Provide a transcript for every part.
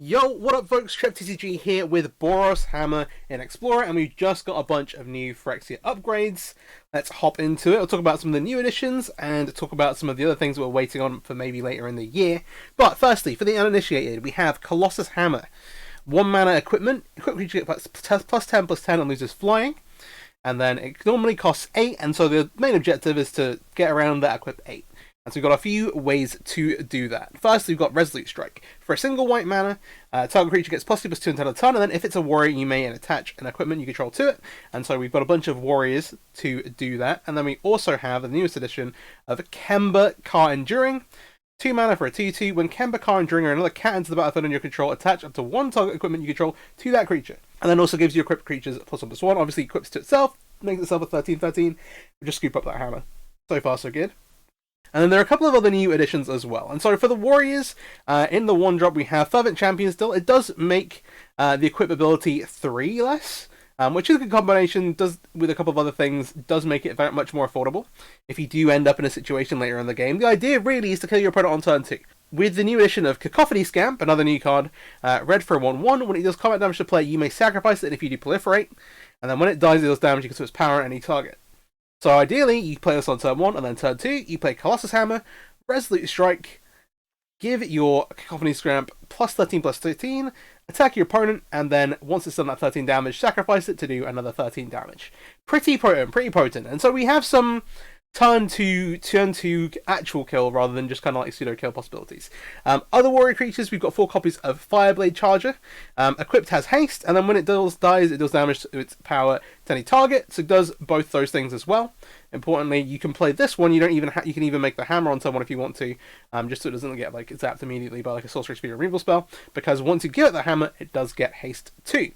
Yo, what up folks, TCG here with Boros Hammer in Explorer, and we've just got a bunch of new Phyrexia upgrades. Let's hop into it. I'll talk about some of the new additions, and talk about some of the other things we're waiting on for maybe later in the year. But firstly, for the uninitiated, we have Colossus Hammer. 1 mana equipment. Equip creature gets +10/+10 and loses flying. And then it normally costs 8, and so the main objective is to get around that equip 8. And so we've got a few ways to do that. First, we've got Resolute Strike. For a single white mana, target creature gets +2/+2 until a turn, and then if it's a warrior, you may attach an equipment you control to it. And so we've got a bunch of warriors to do that. And then we also have the newest edition of Kemba Car Enduring. 2 mana for a 2/2. When Kemba Car Enduring or another cat into the battlefield under your control, attach up to 1 target equipment you control to that creature. And then also gives you equipped creatures +1/+1. Obviously equips to itself, makes itself a 13/13. We just scoop up that hammer. So far, so good. And then there are a couple of other new additions as well. And so for the warriors, in the 1-drop we have Fervent Champion still. It does make the equip ability 3 less, which is a good combination, does with a couple of other things, does make it very much more affordable if you do end up in a situation later in the game. The idea really is to kill your opponent on turn 2. With the new addition of Cacophony Scamp, another new card, red for a 1/1, when it does combat damage to play, you may sacrifice it, and if you do proliferate, and then when it dies it does damage, you can switch power on any target. So ideally, you play this on turn 1, and then turn 2, you play Colossus Hammer, Resolute Strike, give your Cacophony Scamp +13/+13, attack your opponent, and then once it's done that 13 damage, sacrifice it to do another 13 damage. Pretty potent. And so we have some turn to actual kill rather than just kind of like pseudo kill possibilities. Other warrior creatures, we've got 4 copies of Fireblade Charger. Equipped has haste, and then when it dies, it deals damage to its power to any target. So it does both those things as well. Importantly, you can play this one. You don't even you can even make the hammer on someone if you want to, just so it doesn't get like zapped immediately by like a sorcery speed removal spell. Because once you give it the hammer, it does get haste too.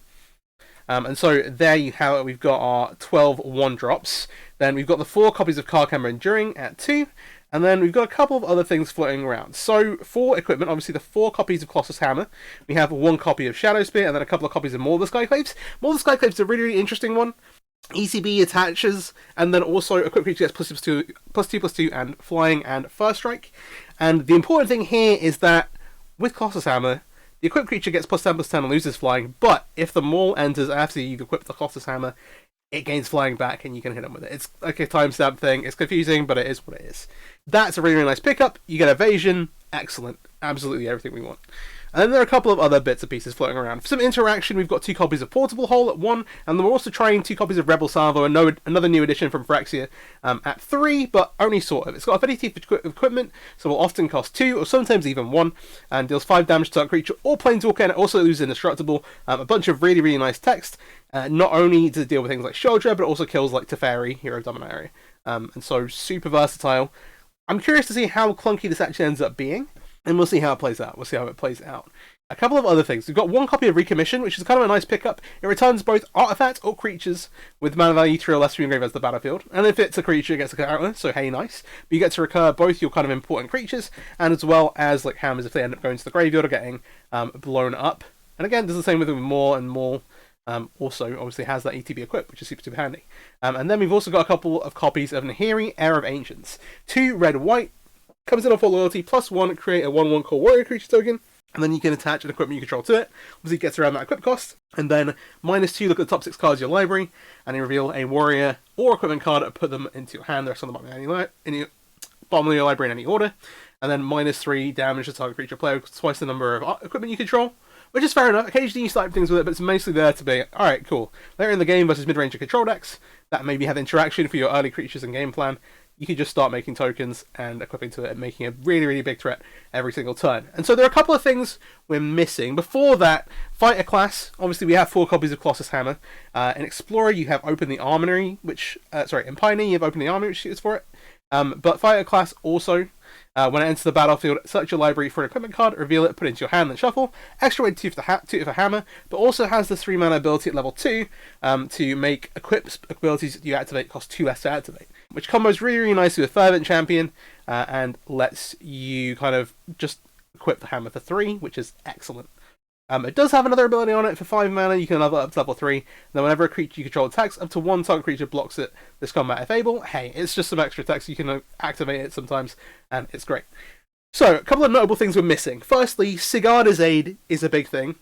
And so there you have it. We've got our 12 1-drops. Then we've got the 4 copies of Kemba Enduring at 2. And then we've got a couple of other things floating around. So for equipment, obviously the 4 copies of Colossus Hammer. We have 1 copy of Shadow Spear, and then a couple of copies of Maul the Skyclaves. Maul the Skyclaves is a really, really interesting one. ECB attaches, and then also equipped creature gets +2/+2 and flying and first strike. And the important thing here is that with Colossus Hammer, the equipped creature gets +10/+10 and loses flying, but if the Maul enters after you've equipped the Colossus Hammer, it gains flying back and you can hit him with it. It's like a timestamp thing. It's confusing, but it is what it is. That's a really, really nice pickup. You get evasion. Excellent. Absolutely everything we want. And then there are a couple of other bits and pieces floating around. For some interaction, we've got 2 copies of Portable Hole at 1, and we're also trying 2 copies of Rebel Salvo, another new edition from Phyrexia, at 3, but only sort of. It's got affinity for equipment, so will often cost 2, or sometimes even 1, and deals 5 damage to a creature or planeswalker, and it also loses Indestructible. A bunch of really, really nice text, not only to deal with things like Sholdra, but also kills like Teferi, Hero of Dominaria. And so super versatile. I'm curious to see how clunky this actually ends up being. And we'll see how it plays out. A couple of other things. We've got 1 copy of Recommission, which is kind of a nice pickup. It returns both artifacts or creatures with mana value 3 or less from your graveyard to the battlefield. And if it's a creature, it gets a counter, so hey, nice. But you get to recur both your kind of important creatures, and as well as like hammers if they end up going to the graveyard or getting blown up. And again, does the same with more and more. Also, obviously has that ETB equipped, which is super, super handy. And then we've also got a couple of copies of Nahiri, Heir of Ancients. 2 red-white. Comes in for loyalty, +1, create a 1/1 core warrior creature token, and then you can attach an equipment you control to it. Obviously, it gets around that equip cost. And then -2, look at the top 6 cards of your library, and you reveal a warrior or equipment card and put them into your hand. The rest on the bottom of your library in any order. And then -3, damage to target creature player, twice the number of equipment you control. Which is fair enough. Occasionally you snipe things with it, but it's mostly there to be, alright, cool. Later in the game versus mid-range control decks, that maybe have interaction for your early creatures and game plan. You can just start making tokens and equipping to it and making a really, really big threat every single turn. And so there are a couple of things we're missing. Before that, Fighter class, obviously we have 4 copies of Colossus Hammer. In Explorer you have Open the Armory, in Pioneer you have Open the Armory, which is for it. But Fighter class also, when it enters the battlefield, search your library for an equipment card, reveal it, put it into your hand, then shuffle. Extra weight 2 for hammer, but also has the 3 mana ability at level 2 to make equipped abilities that you activate cost 2 less to activate. Which combos really, really nicely with Fervent Champion, and lets you kind of just equip the hammer for 3, which is excellent. It does have another ability on it for 5 mana. You can level it up to level 3. Then whenever a creature you control attacks, up to 1 target creature blocks it this combat if able. Hey, it's just some extra text. You can activate it sometimes, and it's great. So, a couple of notable things we're missing. Firstly, Sigarda's Aid is a big thing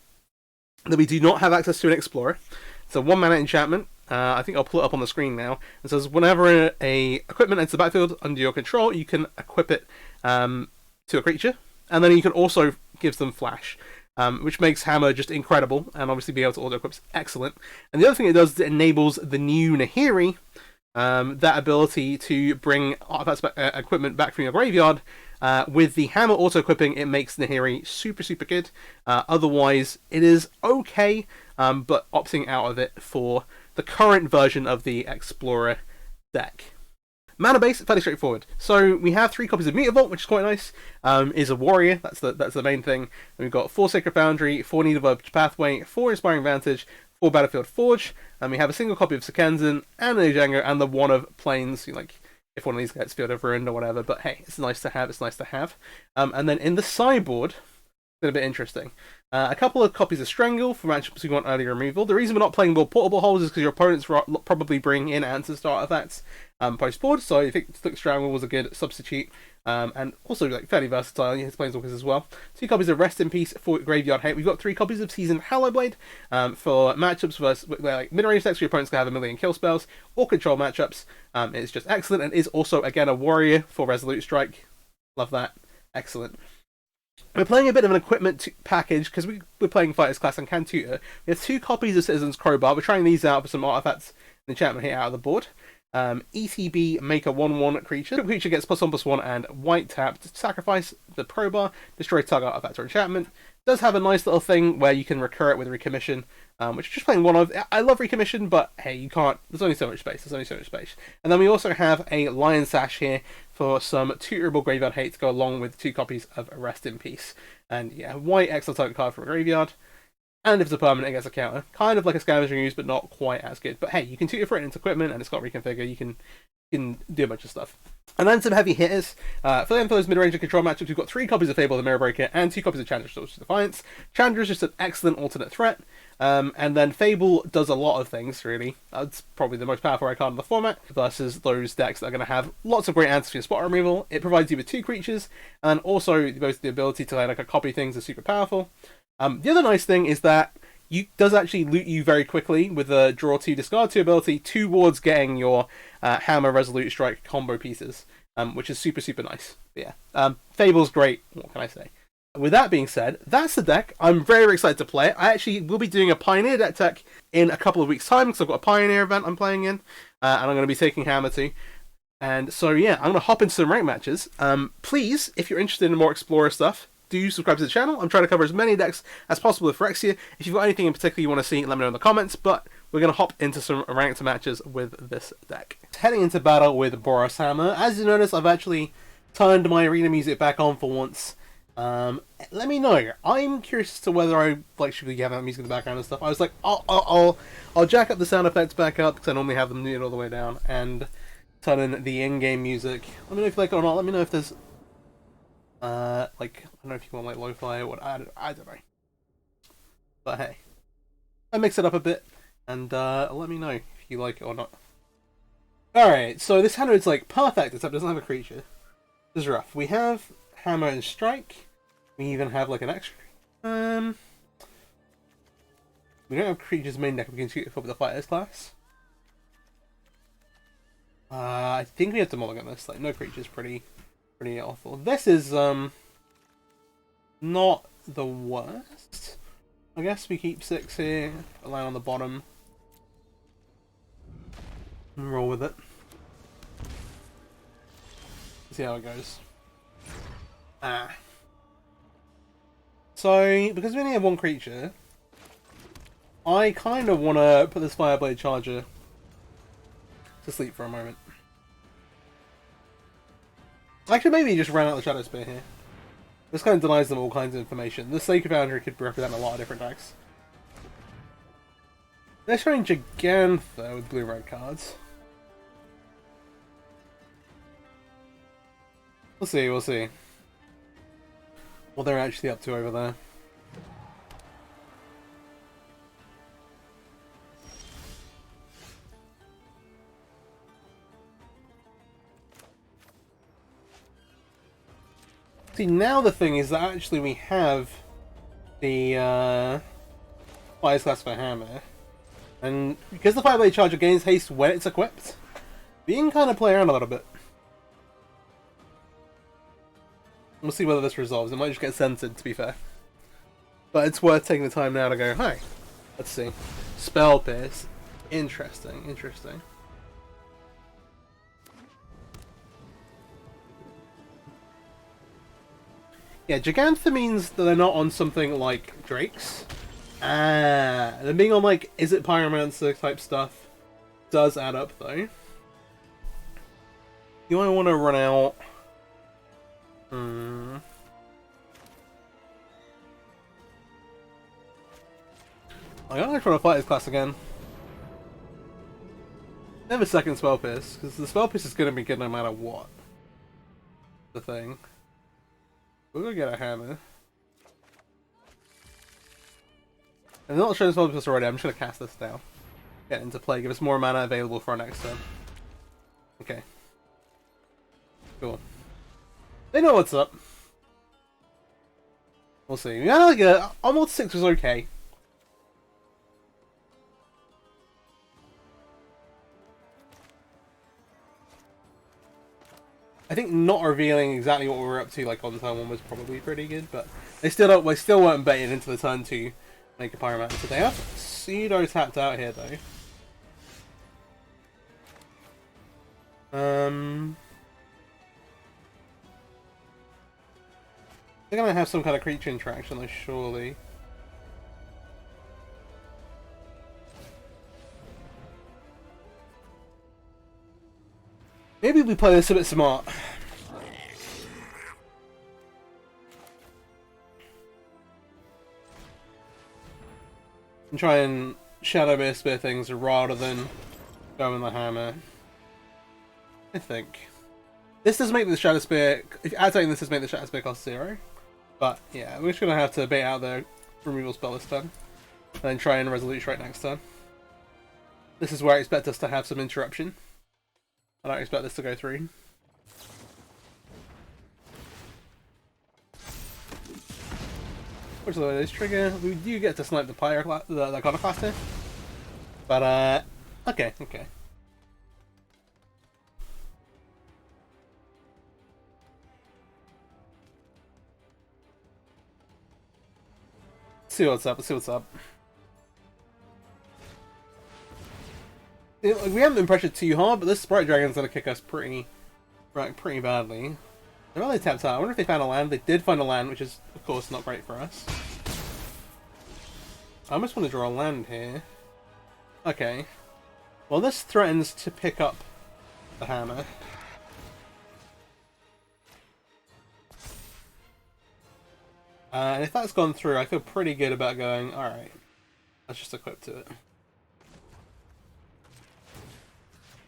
that we do not have access to in Explorer. It's a 1-mana enchantment. I think I'll pull it up on the screen now. It says whenever a equipment enters the battlefield under your control, you can equip it to a creature, and then you can also give them flash, which makes Hammer just incredible, and obviously being able to auto equip is excellent. And the other thing it does is it enables the new Nahiri, that ability to bring artifacts equipment back from your graveyard. With the Hammer auto equipping, it makes Nahiri super, super good. Otherwise, it is okay, but opting out of it for the current version of the Explorer deck. Mana base, fairly straightforward. So we have 3 copies of Mutavault, which is quite nice. Is a warrior, that's the main thing. And we've got 4 Sacred Foundry, 4 Needle Verge Pathway, 4 Inspiring Vantage, 4 Battlefield Forge, and we have a single copy of Sekenzan and a Django, and the one of Plains, like if one of these gets Field of Ruin or whatever, but hey, it's nice to have, and then in the sideboard, it's a bit interesting. A couple of copies of Strangle for matchups we want early removal. The reason we're not playing more portable holes is because your opponents probably bring in Ancestor artifacts post-board, so I think Strangle was a good substitute, and also like fairly versatile. He has Planeswalkers as well. 2 copies of Rest in Peace for Graveyard Hate. We've got 3 copies of Seasoned Hallowblade for matchups versus where like mid-range decks where your opponents can have a million kill spells or control matchups. It's just excellent, and is also again a warrior for Resolute Strike. Love that. Excellent. We're playing a bit of an equipment package because we're playing Fighters class and can tutor. We have 2 copies of Citizen's Crowbar. We're trying these out for some artifacts and enchantment here out of the board. ETB, make a 1/1 creature. The creature gets +1/+1 and white tapped. Sacrifice the crowbar, destroy target artifact or enchantment. Does have a nice little thing where you can recur it with Recommission, which is just playing one of. I love Recommission, but hey, you can't. There's only so much space. And then we also have a Lion Sash here for some tutorable Graveyard Hate to go along with 2 copies of Rest in Peace. And yeah, white exile target card from a graveyard. And if it's a permanent, it gets a counter. Kind of like a Scavenging Ooze, but not quite as good. But hey, you can tutor for it into equipment, and it's got Reconfigure. You can do a bunch of stuff. And then some heavy hitters. For those mid-range and control matchups, we've got 3 copies of Fable the Mirror Breaker and 2 copies of Chandra's Torch of Defiance. Chandra is just an excellent alternate threat. And then Fable does a lot of things, really. It's probably the most powerful red card in the format, versus those decks that are going to have lots of great answers for your spot removal. It provides you with 2 creatures, and also both the ability to like copy things is super powerful. The other nice thing is that it does actually loot you very quickly with a draw 2, discard 2 ability towards getting your Hammer Resolute Strike combo pieces, which is super, super nice. But yeah, Fable's great, what can I say? With that being said, that's the deck. I'm very, very excited to play it. I actually will be doing a Pioneer deck tech in a couple of weeks' time, because I've got a Pioneer event I'm playing in, and I'm going to be taking Hammer to. And so yeah, I'm going to hop into some ranked matches. Please, if you're interested in more Explorer stuff, do subscribe to the channel. I'm trying to cover as many decks as possible with Phyrexia. If you've got anything in particular you want to see, let me know in the comments, but we're going to hop into some ranked matches with this deck. Heading into battle with Boros Hammer. As you notice, I've actually turned my arena music back on for once. Let me know. I'm curious as to whether I should be having that music in the background and stuff. I was like, I'll jack up the sound effects back up, because I normally have them muted all the way down, and turn in the in-game music. Let me know if you like it or not. Let me know if there's I don't know if you want lo-fi or what. I don't know. But hey, I mix it up a bit, and let me know if you like it or not. Alright, so this hand is perfect, except it doesn't have a creature. This is rough. We have Hammer and Strike. We even have an extra. We don't have creatures main deck we can shoot for the Fighters class. I think we have to mulligan this. No creatures, pretty awful. This is not the worst. I guess we keep 6 here, a line on the bottom, and roll with it. See how it goes. So, because we only have 1 creature, I kind of want to put this Fireblade Charger to sleep for a moment. I could maybe just run out the Shadow Spear here. This kind of denies them all kinds of information. The Sacred Foundry could represent a lot of different decks. They're showing Gigantha with blue-red cards. We'll see. What they're actually up to over there. See, now the thing is that actually we have the Fire's Class for Hammer. And because the Fireblade Charger gains haste when it's equipped, we can kind of play around a little bit. We'll see whether this resolves. It might just get censored, to be fair. But it's worth taking the time now to go, hi. Let's see. Spell Pierce. Interesting, interesting. Yeah, Gigantha means that they're not on something like Drake's. Ah, they're being on like, is it Pyromancer type stuff? Does add up though. You might want to run out. I'm gonna try to fight this class again. Never second Spell Pierce, because the Spell Pierce is gonna be good no matter what. The thing. We're gonna get a hammer. I'm not showing Spell Pierce already, I'm just gonna cast this now. Get into play, give us more mana available for our next turn. Okay. Cool. They know what's up. We'll see. We had like a almost 6 was okay. I think not revealing exactly what we were up to like on turn 1 was probably pretty good, but they still weren't baiting into the turn 2 make a Pyromancer. So they have pseudo tapped out here though. They're gonna have some kind of creature interaction though, surely. Maybe we play this a bit smart. And try and Shadow Spear things rather than go in the hammer. I think. This does make the Shadow Spear, activating this does make the Shadow Spear cost 0. But yeah, we're just gonna have to bait out the removal spell this turn. And then try and Resolute Strike next turn. This is where I expect us to have some interruption. I don't expect this to go through. Which is this trigger. We do get to snipe the Pyro class, the Iconoclast here. But okay, okay. Let's see what's up, let's see what's up. We haven't been pressured too hard, but this Sprite Dragon's gonna kick us pretty badly. They're only tapped out. I wonder if they found a land. They did find a land, which is, of course, not great for us. I almost want to draw a land here. Okay. Well, this threatens to pick up the hammer. And if that's gone through, I feel pretty good about going, alright, let's just equip to it.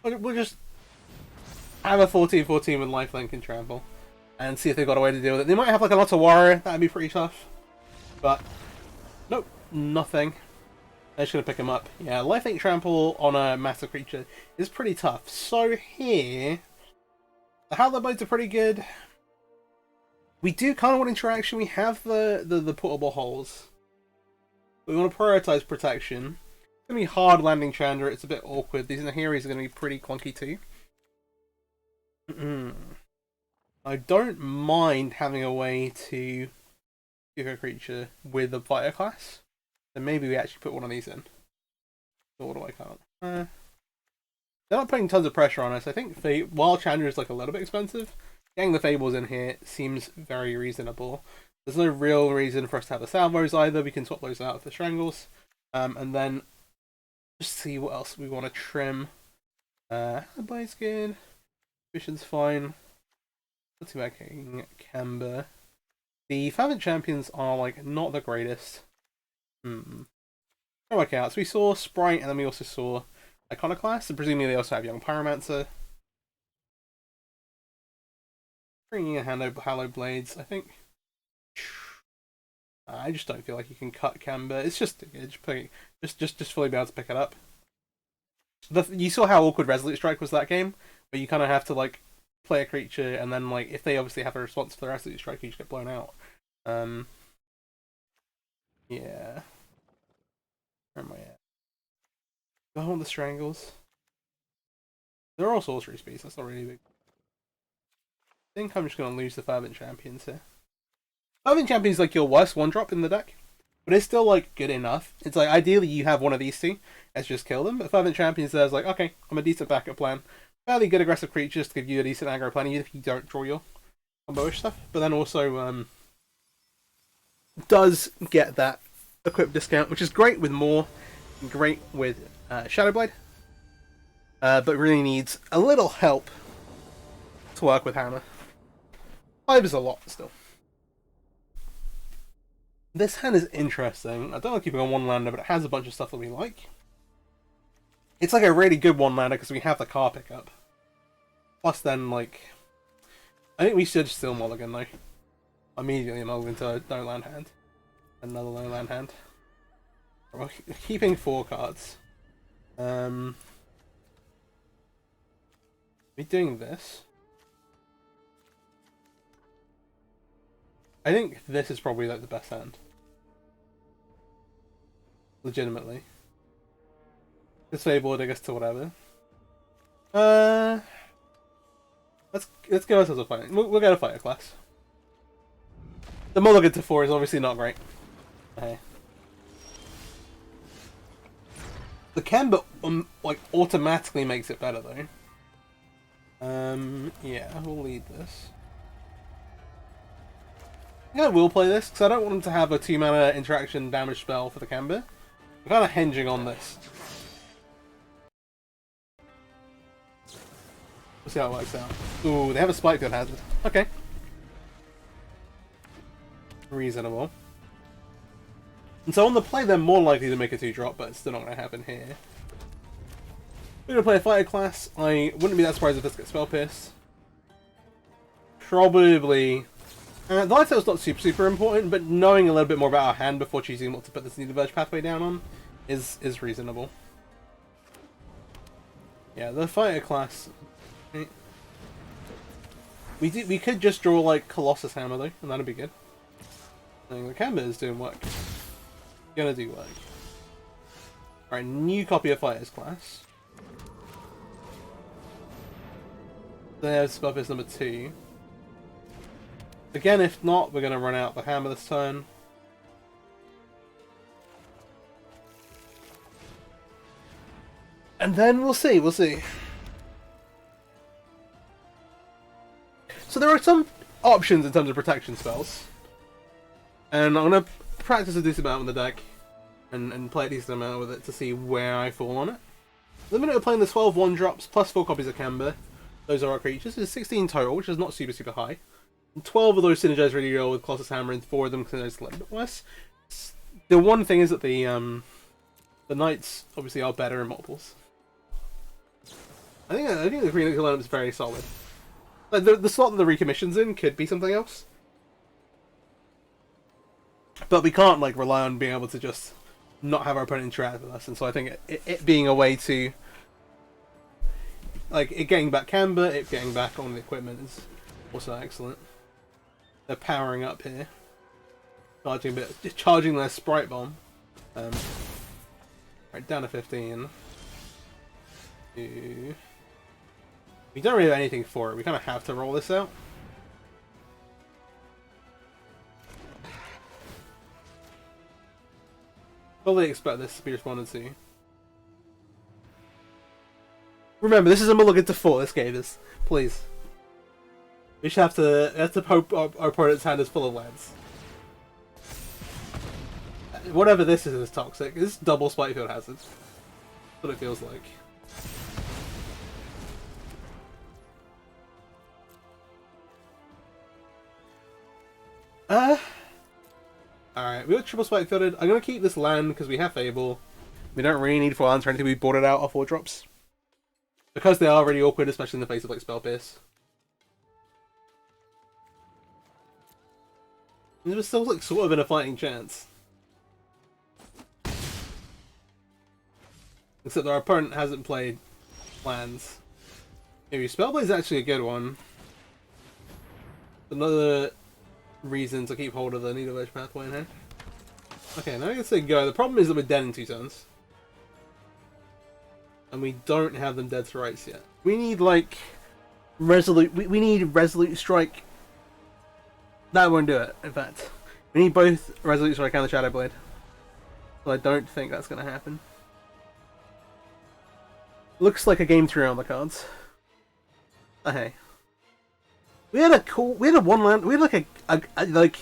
We'll just have a 14-14 with lifelink and trample. And see if they've got a way to deal with it. They might have like a lot of warrior, that'd be pretty tough. But, nope, nothing. They're just going to pick him up. Yeah, lifelink trample on a massive creature is pretty tough. So here, the Howler Blades are pretty good. We do kind of want interaction. We have the portable holes. We want to prioritize protection. It's going to be hard landing Chandra. It's a bit awkward. These Nahiris are going to be pretty clunky too. I don't mind having a way to give a creature with a fighter class. Then maybe we actually put one of these in. So what do I count? They're not putting tons of pressure on us. I think while Chandra is like a little bit expensive, getting the Fables in here seems very reasonable. There's no real reason for us to have the Salvos either. We can swap those out with the Strangles. And then just see what else we want to trim. The Blade's good. Vision's fine. Let's see about King Camber. The Fervent Champions are like not the greatest. Try to work out. So we saw Sprite and then we also saw Iconoclast, and presumably they also have Young Pyromancer. Bringing a hand over Hallowed Blades, I think. I just don't feel like you can cut Camber. It's just fully be able to pick it up. You saw how awkward Resolute Strike was that game, but you kind of have to like play a creature, and then like if they obviously have a response for the rest of these strike, you just get blown out. Yeah. Where am I at? Do I want the strangles? They're all sorcery speeds, that's not really big. I think I'm just gonna lose the Fervent Champions here. Fervent Champions is like your worst one drop in the deck. But it's still like good enough. It's like ideally you have one of these two. Let's just kill them. But Fervent Champions there's like, okay, I'm a decent backup plan. Fairly good aggressive creatures to give you a decent aggro plan, even if you don't draw your combo-ish stuff. But then also does get that equip discount, which is great with Maw, great with Shadowblade. But really needs a little help to work with Hammer. 5 is a lot still. This hand is interesting. I don't like keeping on one lander, but it has a bunch of stuff that we like. It's like a really good one lander because we have the car pickup. Plus then, like... I think we should still mulligan though. Immediately mulligan to a no land hand. Another no land hand. We're keeping 4 cards. We're doing this. I think this is probably like the best hand. Legitimately. This sideboard, I guess, to whatever. Let's give ourselves a fight. We'll get a fighter class. The mulligan to 4 is obviously not great. Okay. The Kemba like automatically makes it better though. Yeah, we'll lead this. I think I will play this, because I don't want him to have a 2-mana interaction damage spell for the Kemba. I'm kind of hinging on this. We'll see how it works out. Ooh, they have a Spike Field Hazard. Okay. Reasonable. And so on the play, they're more likely to make a 2-drop, but it's still not going to happen here. We're going to play a fighter class. I wouldn't be that surprised if this gets Spell Pierce. Probably... the lifesteal's not super important, but knowing a little bit more about our hand before choosing what to put this Needleverge pathway down on is reasonable. Yeah, the fighter class. Okay. We could just draw like Colossus Hammer though, and that'd be good. I think the Kemba is doing work. Gonna do work. Alright, new copy of Fighters class. There's Spell Pierce number 2. Again, if not, we're going to run out the Hammer this turn. And then we'll see. So there are some options in terms of protection spells. And I'm going to practice a decent amount with the deck. And play a decent amount with it to see where I fall on it. The minute we're playing the 12 1-drops plus 4 copies of Kemba, those are our creatures. It's 16 total, which is not super high. 12 of those synergize really well with Colossus Hammer, and 4 of them synergize a little bit less. The one thing is that the Knights obviously are better in multiples. I think the Green lineup is very solid. Like the slot that the recommission's in could be something else, but we can't like rely on being able to just not have our opponent interact with us. And so I think it being a way to like it getting back Kemba, it getting back on the equipment is also excellent. They're powering up here. Charging their Sprite Bomb. Right, down to 15. We don't really have anything for it. We kind of have to roll this out. Fully expect this to be responded to. Remember, this is a mulligan to 4, this game is. Please. We should have to hope our opponent's hand is full of lands. Whatever this is toxic. This is double Spike Field Hazard. That's what it feels like. Alright, we got triple Spike Fielded. I'm gonna keep this land because we have Fable. We don't really need 4 lands or anything. We bought it out off 4 drops. Because they are really awkward, especially in the face of like Spell Pierce. And we're still like sort of in a fighting chance. Except our opponent hasn't played lands. Maybe Spellblade's actually a good one. Another reason to keep hold of the Needle Edge pathway in here. Okay, now I can say go. The problem is that we're dead in 2 turns. And we don't have them dead to rights yet. We need, like, Resolute... We need Resolute Strike. That won't do it, in fact. We need both Resolute Strike and the Shadow Blade. So I don't think that's going to happen. Looks like a game 3 on the cards. Oh, hey. We had a one land... We had, like, like,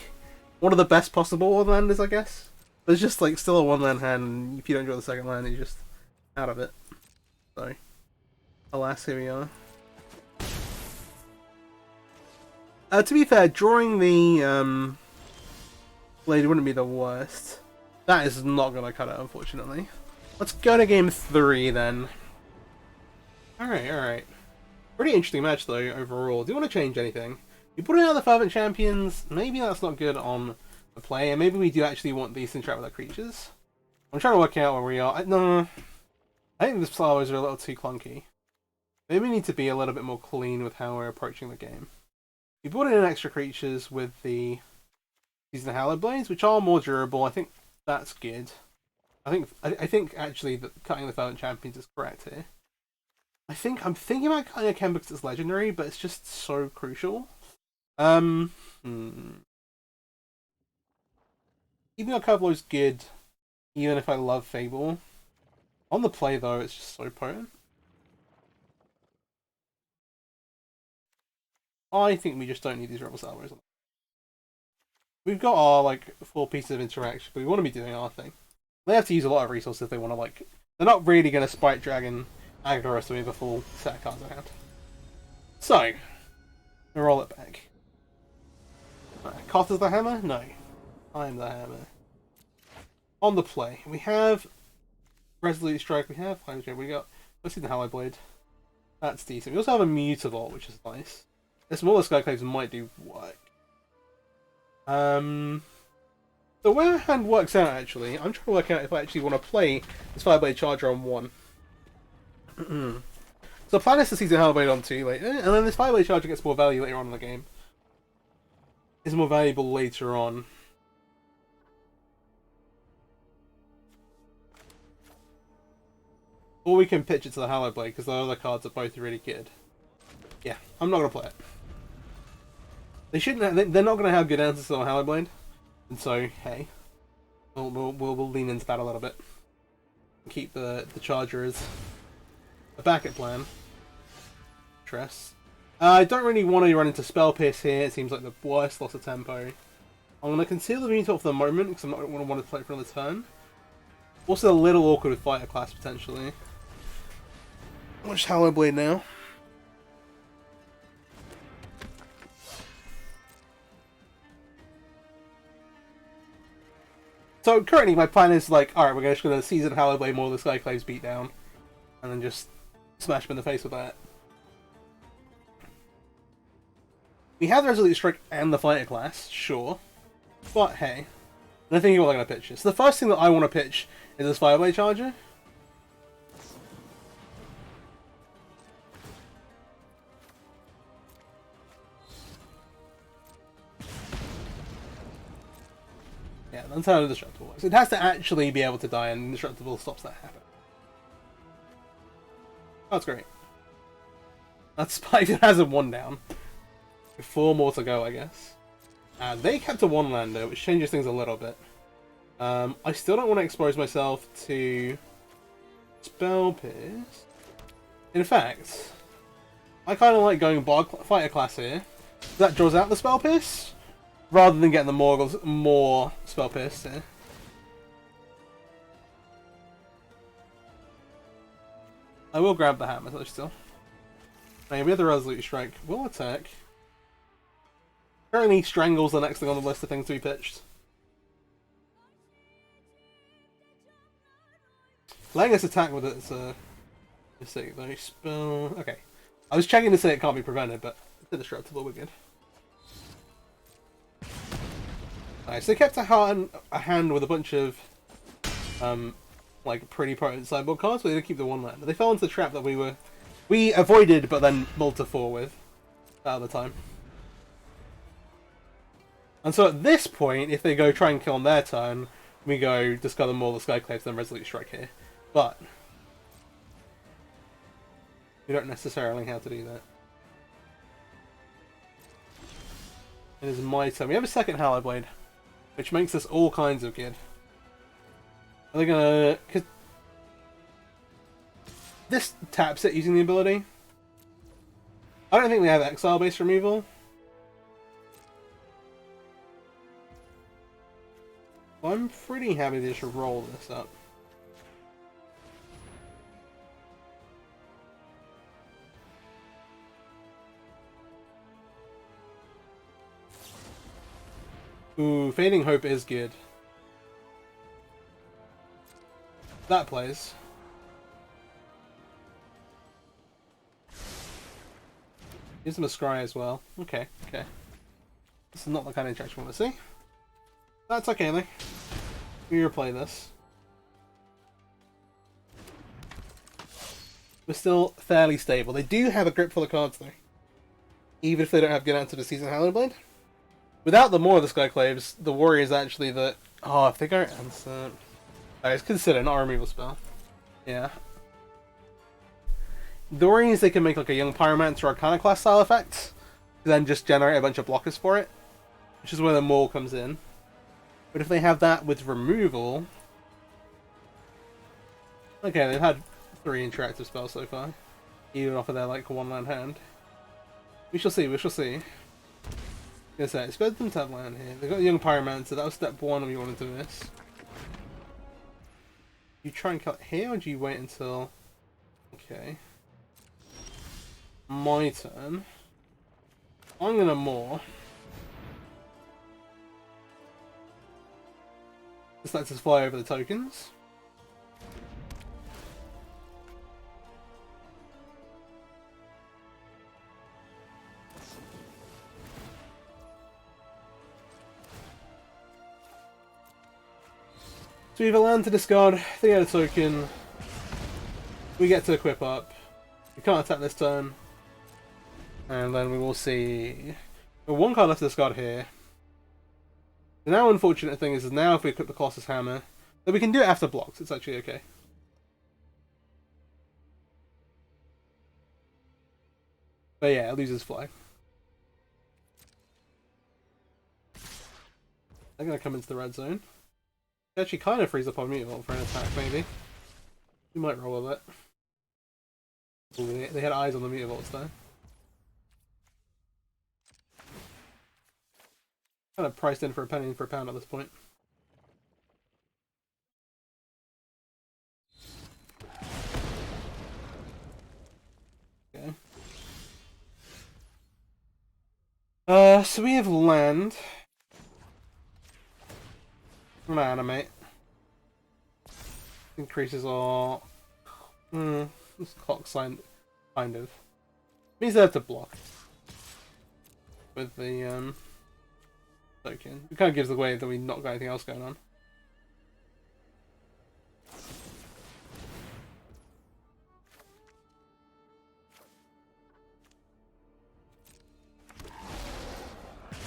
one of the best possible one landers, I guess. But it's just, like, still a 1 land hand, and if you don't draw the second land, you're just out of it. So, alas, here we are. To be fair, drawing the blade wouldn't be the worst. That is not going to cut it, unfortunately. Let's go to game 3 then. Alright. Pretty interesting match though, overall. Do you want to change anything? You put in out the Fervent Champions, maybe that's not good on the play, and maybe we do actually want these to interact with our creatures. I'm trying to work out where we are. No. I think the flowers are a little too clunky. Maybe we need to be a little bit more clean with how we're approaching the game. You brought in extra creatures with the using the Hallowed Blades, which are more durable. I think that's good. I think actually that cutting the Fervent Champions is correct here. I'm thinking about cutting a Ken because it's legendary, but it's just so crucial. Keeping our Curveblow is good, even if I love Fable. On the play though, it's just so potent. I think we just don't need these Rebel Salvos. We've got our, like, 4 pieces of interaction, but we want to be doing our thing. They have to use a lot of resources if they want to, like... They're not really going to Spike Dragon aggro us, so we have a full set of cards around. So, we roll it back. Koth is the hammer? No. I am the hammer. On the play, we have Resolute Strike, we have we got... Let's see the Hallowed Blade. That's decent. We also have a Mutavault, which is nice. The smaller Skyclaves might do work. So where hand works out, actually, I'm trying to work out if I actually want to play this Fireblade Charger on 1. So the plan is to season Hellblade on 2 later, and then this Fireblade Charger gets more value later on in the game. It's more valuable later on. Or we can pitch it to the Hallowed Blade, because the other cards are both really good. Yeah, I'm not going to play it. They shouldn't. They're not going to have good answers on Hallowed Blade, and so hey, we'll lean into that a little bit. Keep the Charger as a backup plan. Tress. I don't really want to run into Spell Pierce here. It seems like the worst loss of tempo. I'm going to conceal the Mutavault for the moment because I'm not going to want to play it for another turn. Also a little awkward with Fighter Class potentially. Watch Hallowed Blade now. So currently my plan is like, alright, we're just going to season Hallowed Blade more of the Skyclaves beat down. And then just smash him in the face with that. We have the Resolute Strike and the Fighter Class, sure. But hey, I'm thinking what I'm going to pitch this. The first thing that I want to pitch is this Fireblade Charger. Yeah, that's how Indestructible works. It has to actually be able to die, and Indestructible stops that happening. That's great. That's Spike that has a 1 down. 4 more to go, I guess. They kept a 1-lander, which changes things a little bit. I still don't want to expose myself to Spell Pierce. In fact, I kind of like going Fighter Class here. That draws out the Spell Pierce, rather than getting the more Spell Pierce here. I will grab the hammer though still. Okay, we have the Resolute Strike. We'll attack. Currently, Strangle's the next thing on the list of things to be pitched. Letting us attack with it's a mistake though. Spell. Okay. I was checking to say it can't be prevented, but it's indestructible, we're good. Alright, so they kept a hand with a bunch of like pretty potent sideboard cards, but they did keep the 1-lander. They fell into the trap that we avoided but then mulled to 4 with at the time. And so at this point, if they go try and kill on their turn, we go discard them all the Skyclaves, then Resolute Strike here. But we don't necessarily have to do that. It is my turn. We have a second Hallowed Blade, which makes us all kinds of good. Are they gonna... Cause this taps it using the ability. I don't think we have exile-based removal. Well, I'm pretty happy to just roll this up. Ooh, Fading Hope is good. That plays. Use them a scry as well. Okay, okay. This is not the kind of interaction we want to see. That's okay, though. We replay this. We're still fairly stable. They do have a grip full of cards, though. Even if they don't have good answer to Season Hallowed Blade. Without the more of the Skyclaves, the worry is actually that... Oh, if they go answer... it's considered not a removal spell. Yeah. The worry is they can make like a Young Pyromancer or Iconoclast style effect, then just generate a bunch of blockers for it, which is where the Maul comes in. But if they have that with removal... Okay, they've had 3 interactive spells so far, even off of their like 1-land hand. We shall see, we shall see. I was gonna say, it's better than to have land here. They've got a Young Pyromancer, that was step 1 we wanted to miss. You try and kill it here, or do you wait until... Okay. My turn. I'm gonna Maul. This lets us fly over the tokens. So we have a land to discard, they get a token, we get to equip up, we can't attack this turn, and then we will see... Well, 1 card left to discard here. The now unfortunate thing is now if we equip the Colossus Hammer, then we can do it after blocks, it's actually okay. But yeah, it loses fly. They're going to come into the red zone. It actually kind of frees up our Mutavault for an attack, maybe. We might roll with it. Ooh, they had eyes on the Mutavaults though. Kind of priced in for a penny for a pound at this point. Okay. So we have land. I'm gonna animate. Increases our... this clock sign, kind of. Means they have to block. With the, token. It kind of gives away that we've not got anything else going on.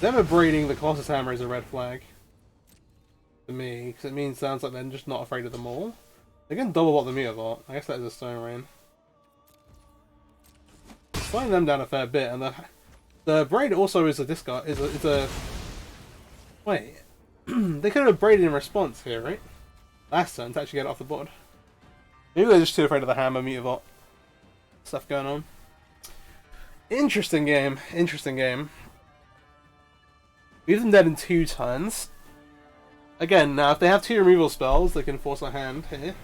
Them abrading the Colossus Hammer is a red flag. To me, because it sounds like they're just not afraid of them all. They can double block the Mutavault. I guess that is a Stone Rain. Slowing them down a fair bit, and the braid also is a discard. Is a wait. They could have braided in response here, right? Last turn to actually get it off the board. Maybe they're just too afraid of the hammer Mutavault stuff going on. Interesting game. Interesting game. Leave them dead in 2 turns. Again, now if they have 2 removal spells, they can force a hand here.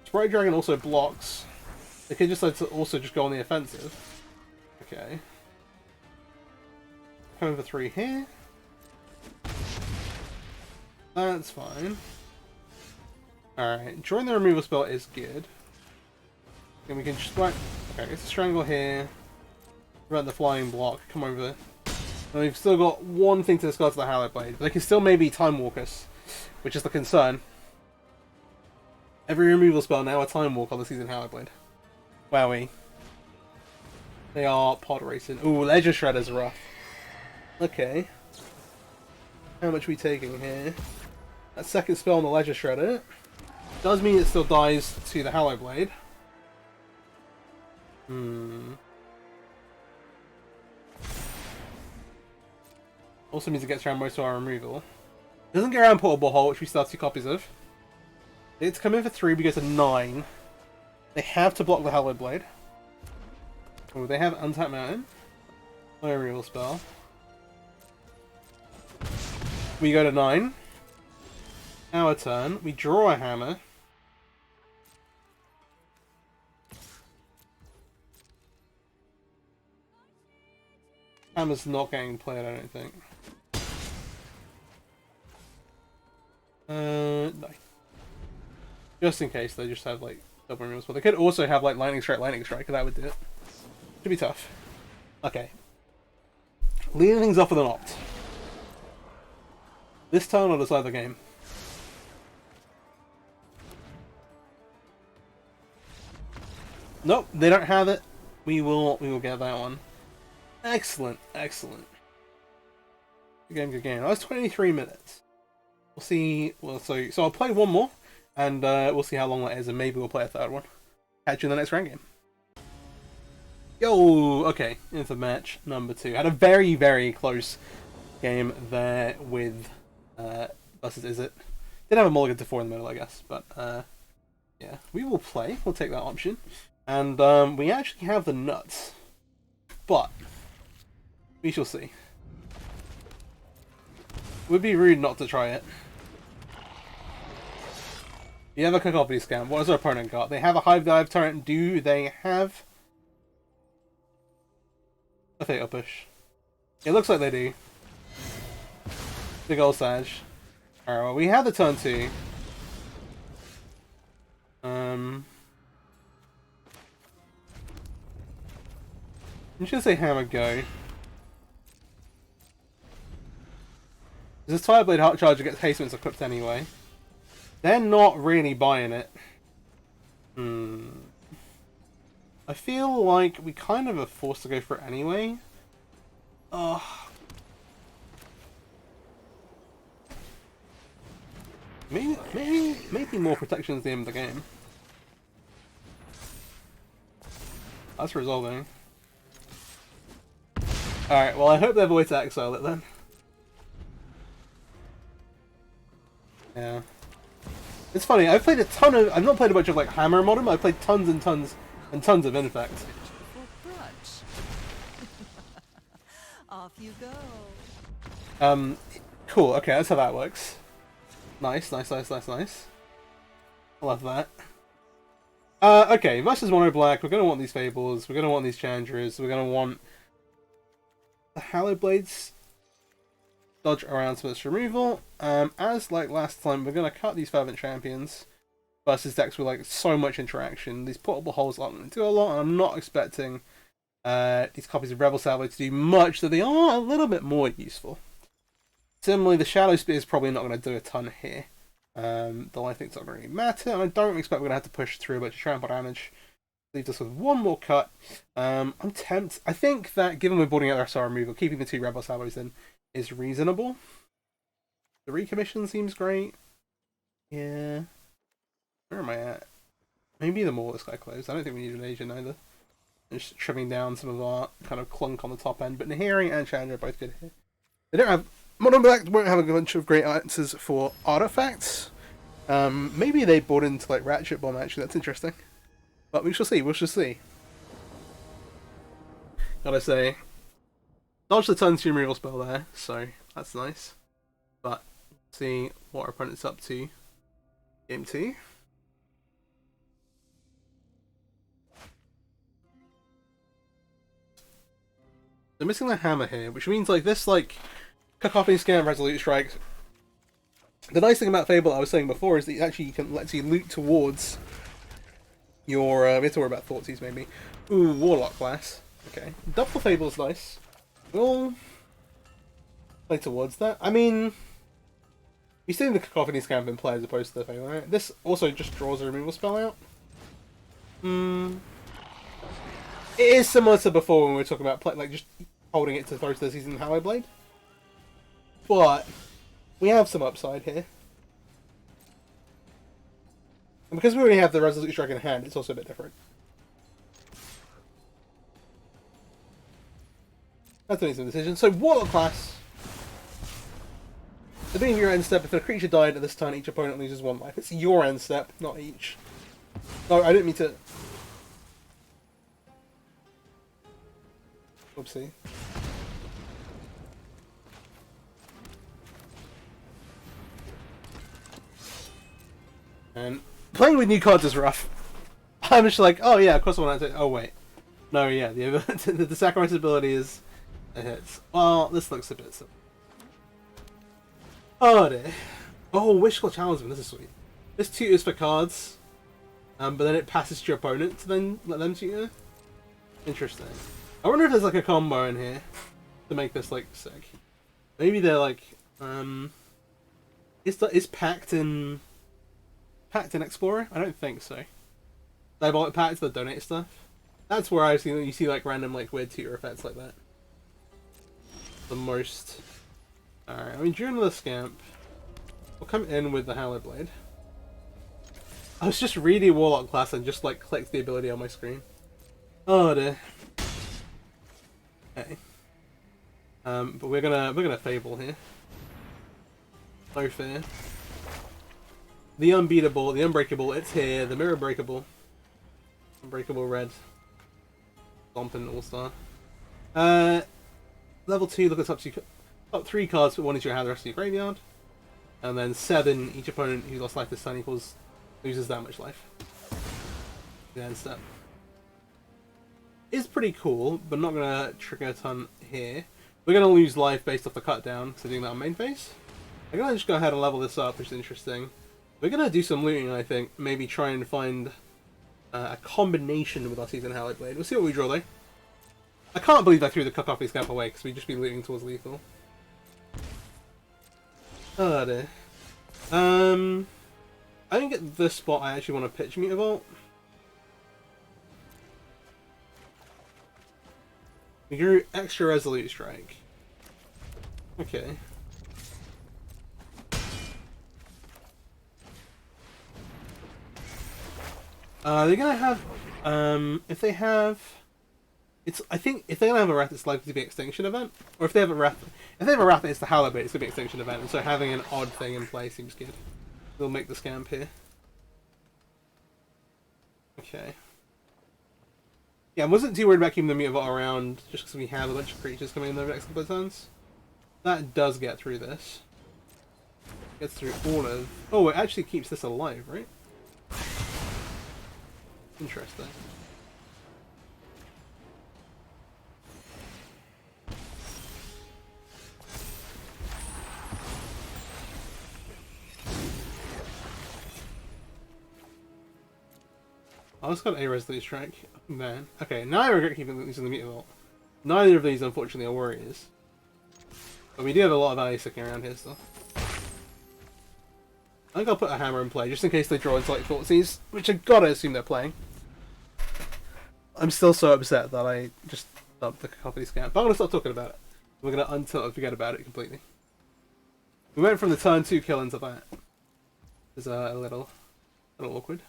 Sprite Dragon also blocks. They could just also just go on the offensive. Okay. Coming for 3 here. That's fine. Alright, drawing the removal spell is good. And we can just like... Okay, it's a Strangle here. Prevent the flying block, come over. And we've still got 1 thing to discard to the Hallowed Blade. But they can still maybe Time Walk us, which is the concern. Every removal spell now a Time Walk on the Season Hallowed Blade. Wowie. They are pod racing. Ooh, Ledger Shredder's rough. Okay. How much are we taking here? That second spell on the Ledger Shredder does mean it still dies to the Hallow Blade. Also means it gets around most of our removal. It doesn't get around Portable Hole, which we still have 2 copies of. It's come in for 3, we go to 9. They have to block the Hallow Blade. Oh, they have Untapped Mountain. No removal spell. We go to 9. Our turn. We draw a hammer. Hammer's not getting played, I don't think. No. Just in case they just have like double removals, but they could also have like lightning strike, and that would do it. Should be tough. Okay. Leading things off with an opt. This turn will decide the game. Nope, they don't have it. We will get that one. Excellent, excellent. Good game, good game. That was 23 minutes. We'll see. Well, so I'll play one more, and we'll see how long that is, and maybe we'll play a third one. Catch you in the next round game. Yo, okay, into match number 2. Had a very, very close game there with versus Is It. Did have a mulligan to 4 in the middle, I guess, but yeah, we will play. We'll take that option, and we actually have the nuts, but we shall see. Would be rude not to try it. You have a Cacophony Scam. What has our opponent got? They have a Hive Dive turret. Do they have a Fatal Push? It looks like they do. Big ol' Sag. Alright, well, we have the turn 2. I'm just gonna say Hammer go. This Fireblade Heart Charger gets haste when it's equipped anyway. They're not really buying it. I feel like we kind of are forced to go for it anyway. Maybe more protection is the end of the game. That's resolving. Alright, well I hope they have a way to exile it then. Yeah. It's funny, I've played a ton of... I've not played a bunch of like Hammer Modern, but I've played tons and tons and tons of Infect. Off you go. Cool, okay, that's how that works. Nice, nice, nice, nice, nice. I love that. Okay, versus Mono Black, we're gonna want these Fables, we're gonna want these Chandras, we're gonna want the Hallowed Blades dodge around some of this removal. As like last time, we're gonna cut these Fervent Champions versus decks with like so much interaction. These Portable Holes aren't going to do a lot, and I'm not expecting these copies of Rebel Salvo to do much, so they are a little bit more useful. Similarly, the Shadow Spear is probably not going to do a ton here. Though I think it's not going to really matter, and I don't expect we're going to have to push through a bunch of trample damage. Leaves us with one more cut. I'm tempted. I think that given we're boarding out our SR removal, keeping the 2 Rebel Salvos in is reasonable. The recommission seems great. Yeah. Where am I at? Maybe the more this guy closed. I don't think we need an Asian either. Just trimming down some of our kind of clunk on the top end. But Nahiri and Chandra are both good here. They don't have... Mono Black won't have a bunch of great answers for artifacts. Maybe they bought into like Ratchet Bomb actually. That's interesting. But we shall see. We shall see. Gotta say, dodge the turn 2 removal spell there, so that's nice. But see what our opponent's up to. Game 2. They're missing the hammer here, which means like this like Cacophony Scam Resolute Strike. The nice thing about Fable I was saying before is that you actually can let you loot towards your we have to worry about Thoughtseize maybe. Ooh, Warlock class. Okay. Double Fable is nice. We'll play towards that. I mean, you've seen the Cacophony Scam in play as opposed to the Fable, right? This also just draws a removal spell out. It is similar to before when we were talking about like just holding it to throw to the season Hallowed Blade. But we have some upside here. And because we already have the Resolute Strike in hand, it's also a bit different. That's an easy decision. So, Warlock class. The beginning of your end step, if a creature died at this turn, each opponent loses 1 life. It's your end step, not each. Oh, I didn't mean to... Oopsie. And playing with new cards is rough. I'm just like, oh yeah, of course I want to... Oh wait. No, yeah, the sacrifice ability is... It hits. Well, this looks a bit simple. Oh dear. Oh, Wishful Talisman, this is sweet. This tutors for cards, but then it passes to your opponent to then let them tutor. Interesting. I wonder if there's like a combo in here to make this like sick. Maybe they're like, is Pact in Explorer? I don't think so. Diabolic Pact, the donate stuff. That's where I've seen you see like random like weird tutor effects like that. The most. Alright, I mean, during the Scamp, we'll come in with the Hallowed Blade. I was just reading Warlock class and just like clicked the ability on my screen. Oh dear. Okay. But we're gonna Fable here. No fear. The Unbeatable, the Unbreakable, it's here. The Mirror Breakable. Unbreakable Red. Stompin' All-Star. Level 2, look at top 3 cards, put 1 into your hand, the rest of your graveyard. And then 7, each opponent who lost life this turn loses that much life. The end step. Is pretty cool, but not gonna trigger a ton here. We're gonna lose life based off the cut down, so doing that on main phase. I'm gonna just go ahead and level this up, which is interesting. We're gonna do some looting, I think. Maybe try and find a combination with our Season Hallowed Blade. We'll see what we draw though. I can't believe I threw the Coffee Scamp away, because we'd just be looting towards lethal. Oh dear. I think at this spot I actually want to pitch Mutavault. We grew extra Resolute Strike. Okay. They're gonna have, if they have, I think if they're gonna have a Wrath, it's likely to be Extinction Event, or if they have a Wrath, it's the Hallowed Blade, it's gonna be Extinction Event, and so having an odd thing in play seems good. We'll make the Scamp here. Okay. Yeah, I wasn't too worried about keeping the Mutavault around, just because we have a bunch of creatures coming in the next couple of turns. That does get through this. Gets through all of... Oh, it actually keeps this alive, right? Interesting. I just got a Resolute Strike. Man. Okay, now I regret keeping these in the Mutavault. Neither of these, unfortunately, are warriors. But we do have a lot of value sticking around here still. I think I'll put a hammer in play, just in case they draw into like Thoughtseize, which I gotta assume they're playing. I'm still so upset that I just dumped the Coffee Scamp. But I'm gonna stop talking about it. We're gonna until I forget about it completely. We went from the turn 2 kill into that. It's a little awkward.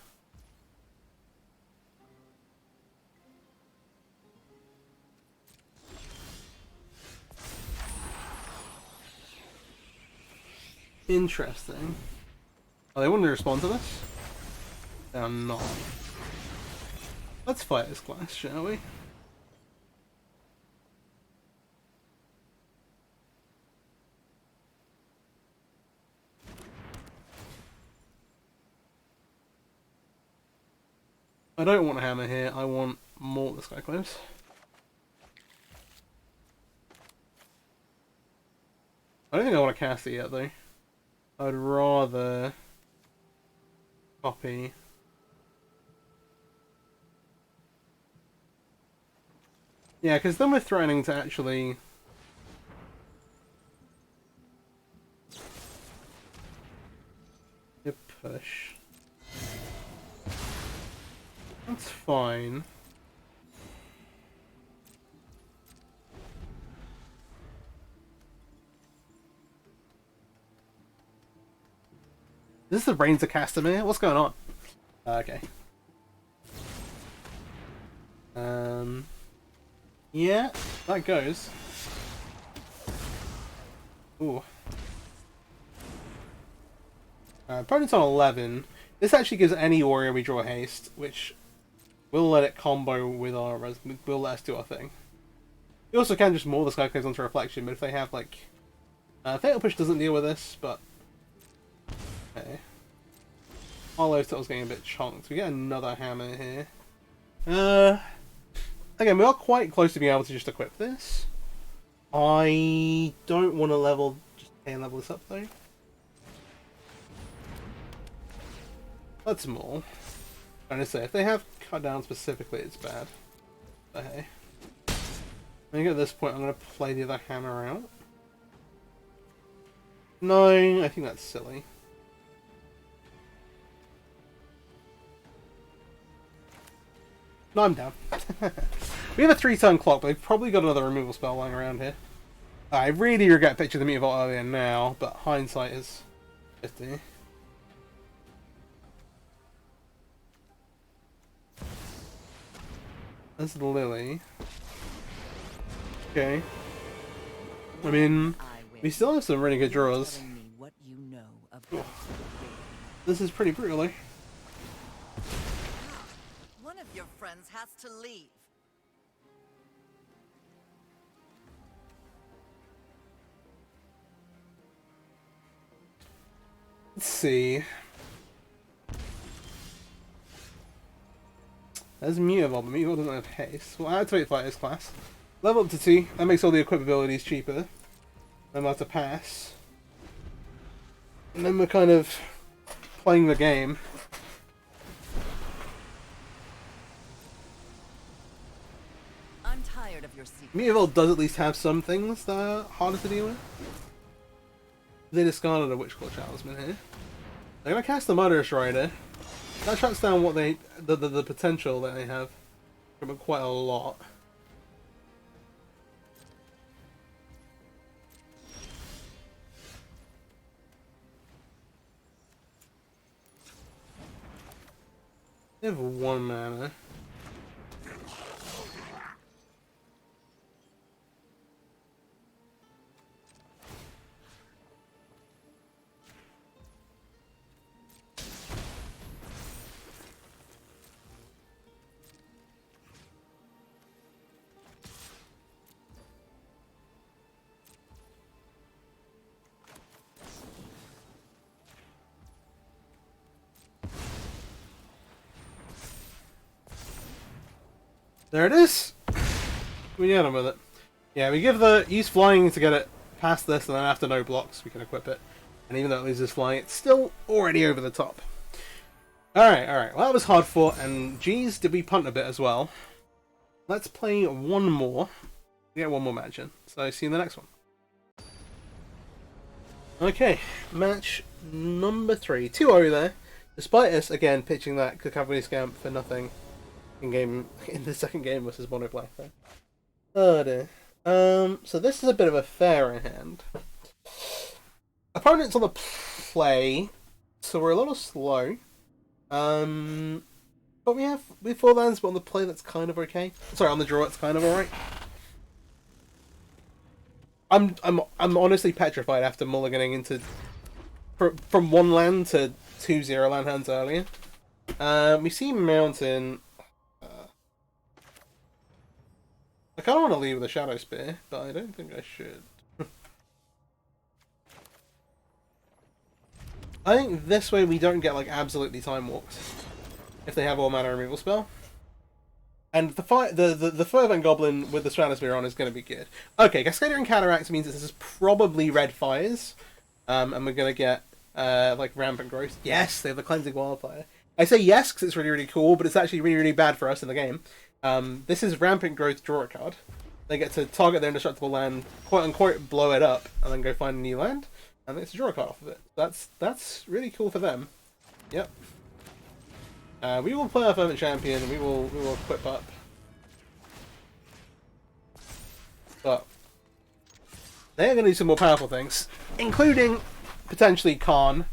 Interesting. Oh, they wouldn't respond to this? They're not. Let's fight this class, shall we? I don't want a hammer here, I want more of the Skyclaves. I don't think I want to cast it yet though. I'd rather copy. Yeah, because then we're threatening to actually push. That's fine. Is this the Brains of Castamere? What's going on? Okay. Yeah, that goes. Ooh. Opponent's on 11. This actually gives any warrior we draw haste, which will let it combo with our... will let us do our thing. You also can just maul the Skyclaves onto Reflection, but if they have, like... Fatal Push doesn't deal with this, but... Okay. Hollow Tittle's getting a bit chonked. We get another hammer here. Again, we are quite close to being able to just equip this. I don't want to level... just level this up, though. That's more. I'm going to say, if they have cut down specifically, it's bad. But hey. I think at this point I'm going to play the other hammer out. No, I think that's silly. No, I'm down. We have a 3-turn clock, but they've probably got another removal spell lying around here. I really regret pitching the Mutavault earlier now, but hindsight is 50. That's the Lily. Okay. I mean, we still have some really good draws. This is pretty brutal. One of your friends has to leave. Let's see. There's Mutavault, but Mutavault doesn't have haste. Well, I activate Fighters class. Level up to 2. That makes all the equip abilities cheaper. Then we'll have to pass. And then we're kind of playing the game. I'm tired of your secret. Mutavault does at least have some things that are harder to deal with. They discarded a Witchclaw Talisman here. They're gonna cast the Murderous Rider. That shuts down what they the potential that they have from quite a lot. They have 1 mana. There it is! We get him with it. Yeah, we use flying to get it past this, and then after no blocks we can equip it. And even though it loses flying, it's still already over the top. Alright, alright. Well, that was hard fought, and geez, did we punt a bit as well. Let's play one more. We get one more match in. So see you in the next one. Okay, match number 3. 2-0 there. Despite us, again, pitching that Cavalry Scamp for nothing. In the second game versus Mono Black there. Oh dear. So this is a bit of a fairer hand. Opponent's on the play, so we're a little slow. But we have 4 lands, but on the play that's kind of okay. Sorry, on the draw it's kind of alright. I'm honestly petrified after mulliganing into from 1 land to 2 0-land hands earlier. We see Mountain. I kind of want to leave with a Shadow Spear, but I don't think I should. I think this way we don't get like absolutely time walked if they have all mana removal spell. And the Fervent Goblin with the Shadow Spear on is going to be good. Okay, Cascadia and Cataract means this is probably Red Fires, and we're going to get like Rampant Growth. Yes, they have the Cleansing Wildfire. I say yes because it's really, really cool, but it's actually really, really bad for us in the game. This is Rampant Growth, draw a card. They get to target their indestructible land, quote unquote, blow it up, and then go find a new land, and they get to draw a card off of it. That's really cool for them. Yep. We will play our Fervent Champion, and we will equip up. But they're going to do some more powerful things, including potentially Karn.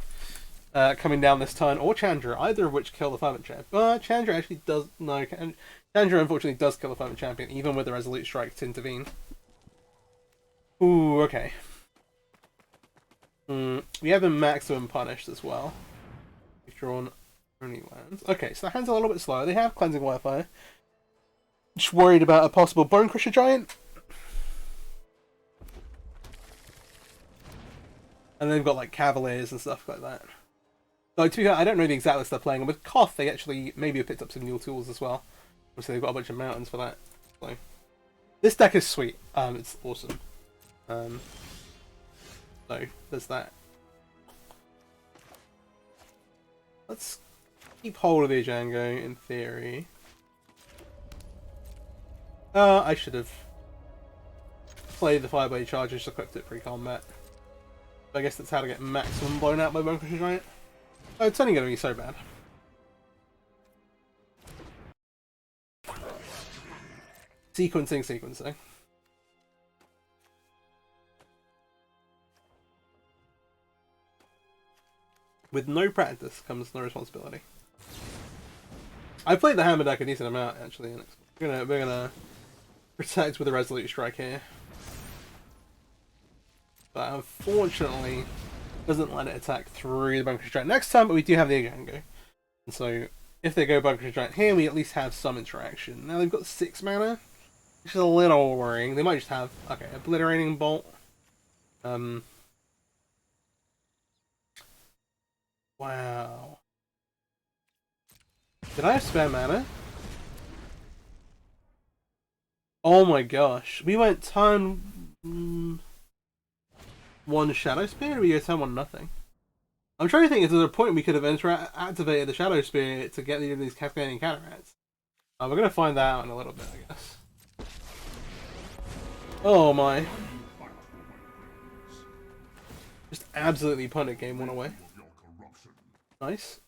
coming down this turn, or Chandra, either of which kill the Fervent Champ. But Chandra actually does... No, Chandra unfortunately does kill the Fervent Champion, even with the Resolute Strike to intervene. Ooh, okay. We have a maximum punished as well. We've drawn only lands. Okay, so the hand's a little bit slower. They have Cleansing Wildfire. Just worried about a possible Bone Crusher Giant. And they've got like Cavaliers and stuff like that. Like, to be fair, I don't know the exact list they're playing, and with Koth they actually maybe have picked up some new tools as well. Obviously they've got a bunch of mountains for that. So this deck is sweet. It's awesome. So there's that. Let's keep hold of the Django in theory. I should have played the Fireblade Charge and just equipped it pre-combat. I guess that's how to get maximum blown out by Bone Crusher Giant. Oh, it's only going to be so bad. Sequencing. With no practice comes no responsibility. I played the Hammer deck a decent amount actually, and we're gonna protect with a Resolute Strike here. But unfortunately, doesn't let it attack through the Bone Crusher Giant next time, but we do have the Django. And so, if they go Bone Crusher Giant here, we at least have some interaction. Now they've got 6 mana, which is a little worrying. They might just have, okay, Obliterating Bolt. Wow. Did I have spare mana? Oh my gosh. We went turn 1 Shadow Spear, or we go turn 1 nothing? I'm trying to think if there's a point we could have activated the Shadow Spear to get these Cascading Cataracts. We're going to find that out in a little bit, I guess. Oh my. Just absolutely punted game 1 away. Nice.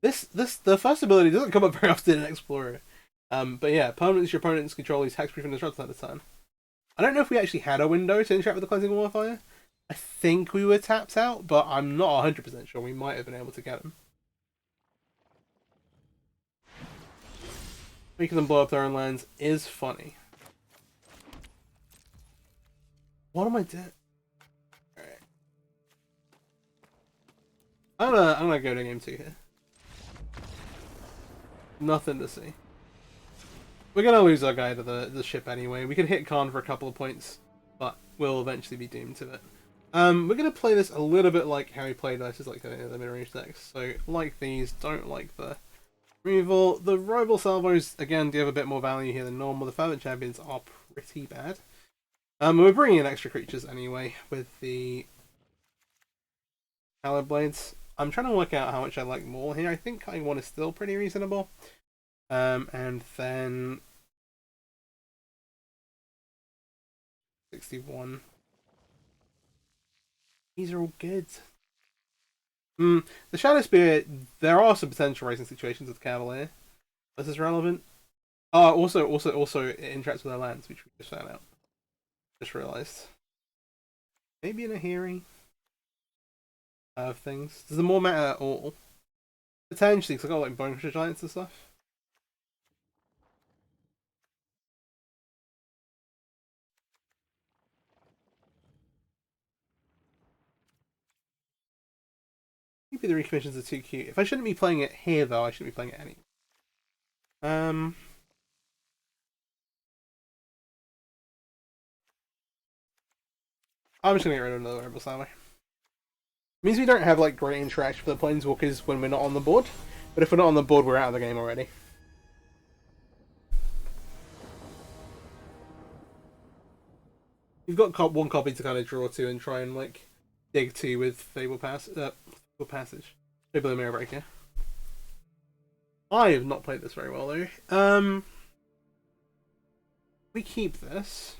The first ability doesn't come up very often in Explorer. But yeah, permanents your opponents control these hexproof and disruptors at the turn. I don't know if we actually had a window to interact with the Cleansing Wildfire. I think we were tapped out, but I'm not 100% sure. We might have been able to get them. Making them blow up their own lands is funny. What am I doing? Alright. I'm gonna go to game 2 here. Nothing to see. We're gonna lose our guy to the ship anyway. We can hit Khan for a couple of points, but we'll eventually be doomed to it. We're gonna play this a little bit like how we played versus like the mid-range decks. So like these, don't like the removal. The Rival Salvos again do have a bit more value here than normal. The Fervent Champions are pretty bad. We're bringing in extra creatures anyway with the Hallowed Blades. I'm trying to work out how much I like more here. I think cutting 1 is still pretty reasonable. And then 61. These are all good. The Shadow Spirit, there are some potential racing situations with Cavalier. This is relevant. Also it interacts with our lands, which we just found out. Just realised. Maybe in a hearing of things. Does the more matter at all? Potentially, because I got like Bone Crusher Giants and stuff. Maybe the recommissions are too cute. If I shouldn't be playing it here though, I shouldn't be playing it anywhere. I'm just gonna get rid of another Rebel Salvo. Means we don't have like great interaction with the Planeswalkers when we're not on the board. But if we're not on the board, we're out of the game already. You've got 1 copy to kind of draw to and try and like dig to with Fable Passage. Fable Mirror Breaker. I have not played this very well though. We keep this.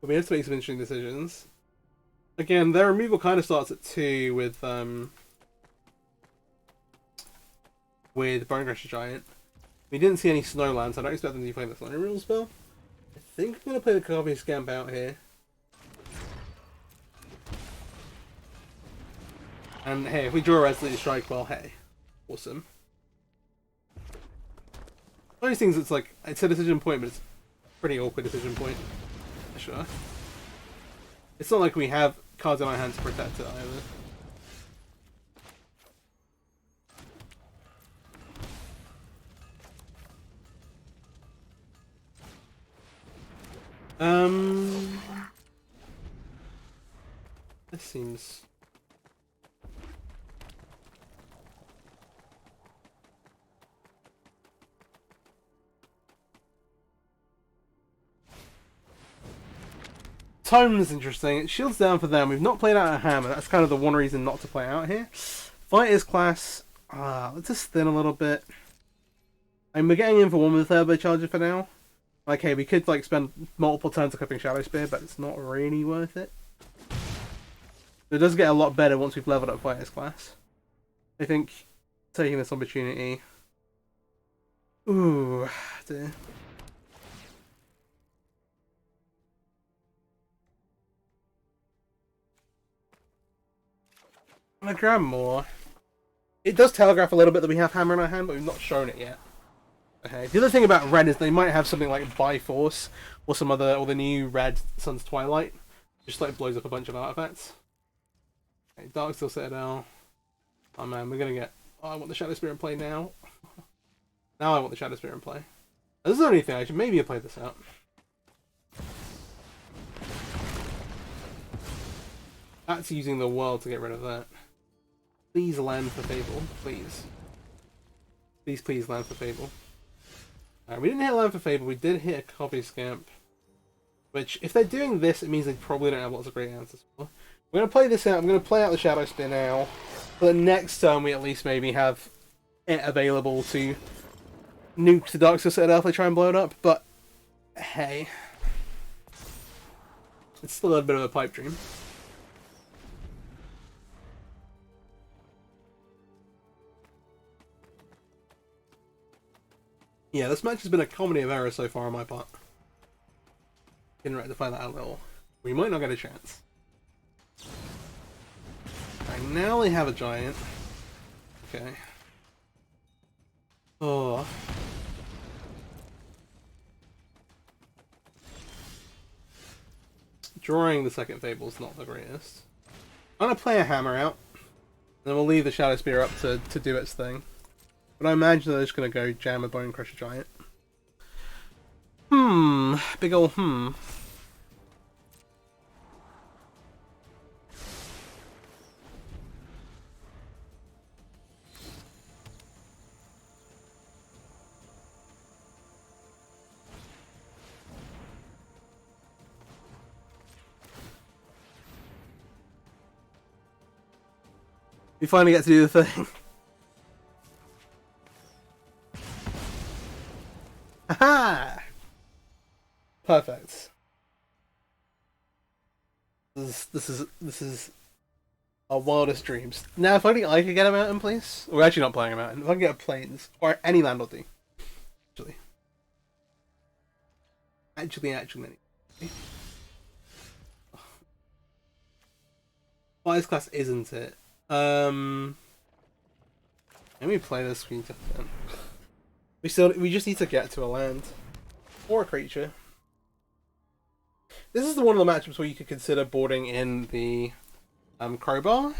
But we have to make some interesting decisions. Again, their removal kind of starts at 2 with Bone Crusher Giant. We didn't see any Snowlands, so I don't expect them to be playing the Snow Removal spell. I think I'm going to play the Copy Scamp out here. And hey, if we draw a Resolute Strike, well, hey, awesome. One of these things, it's like, it's a decision point, but it's a pretty awkward decision point, for sure. It's not like we have cards in our hands to protect it either. This seems... Tome's interesting. It shields down for them. We've not played out a hammer. That's kind of the one reason not to play out here. Fighters class. Let's just thin a little bit. And we're getting in for one with the turbo charger for now. Like, hey, we could like spend multiple turns equipping Shadow Spear, but it's not really worth it. It does get a lot better once we've leveled up Fighters class. I think taking this opportunity. Ooh, dear. I'm gonna grab more. It does telegraph a little bit that we have hammer in our hand, but we've not shown it yet. Okay. The other thing about red is they might have something like Biforce or some other, or the new red Sun's Twilight, just like blows up a bunch of artifacts. Okay, Darksteel Citadel. Oh man, we're gonna get. Oh, I want the Shadow Spear in play now. Now I want the Shadow Spear in play. This is the only thing I should maybe have played this out. That's using the world to get rid of that. Please land for Fable, please. Please, please land for Fable. Alright, we didn't hit land for Fable, we did hit a Copy Scamp. Which, if they're doing this, it means they probably don't have lots of great answers for. We're going to play this out, I'm going to play out the Shadow Spear now. For the next turn, we at least maybe have it available to nuke the Darksteel Citadel if they try and blow it up, but hey. It's still a bit of a pipe dream. Yeah, this match has been a comedy of errors so far on my part. Can rectify that a little. We might not get a chance. Right, now they have a giant. Okay. Oh. Drawing the second Fable is not the greatest. I'm gonna play a hammer out. Then we'll leave the Shadow Spear up to do its thing. But I imagine they're just going to go jam a Bone Crusher Giant. Big ol' We finally get to do the thing. Haha! Perfect. This is our wildest dreams. Now, if only I could get a mountain, please. We're actually not playing a mountain. If I can get a plains or any land, will do. Actually. Fighters class isn't it? Let me play this. We just need to get to a land or a creature. This is one of the matchups where you could consider boarding in the crowbar.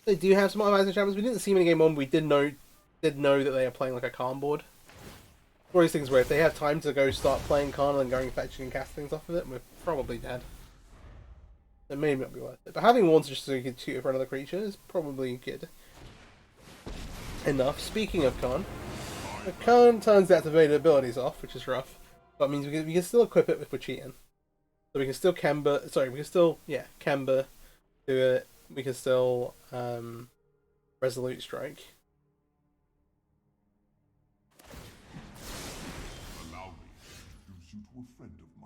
They do have some optimizing champions. We didn't see them in game one. But we did know that they are playing like a Karn board. One of these things where if they have time to go start playing Karn and going fetching and casting things off of it, we're probably dead. It may not be worth it. But having one just so you can shoot for another creature is probably good enough. Speaking of Karn. Karn turns the activated abilities off, which is rough. But it means we can still equip it if we're cheating. So we can still Kemba, Kemba do it. We can still Resolute Strike.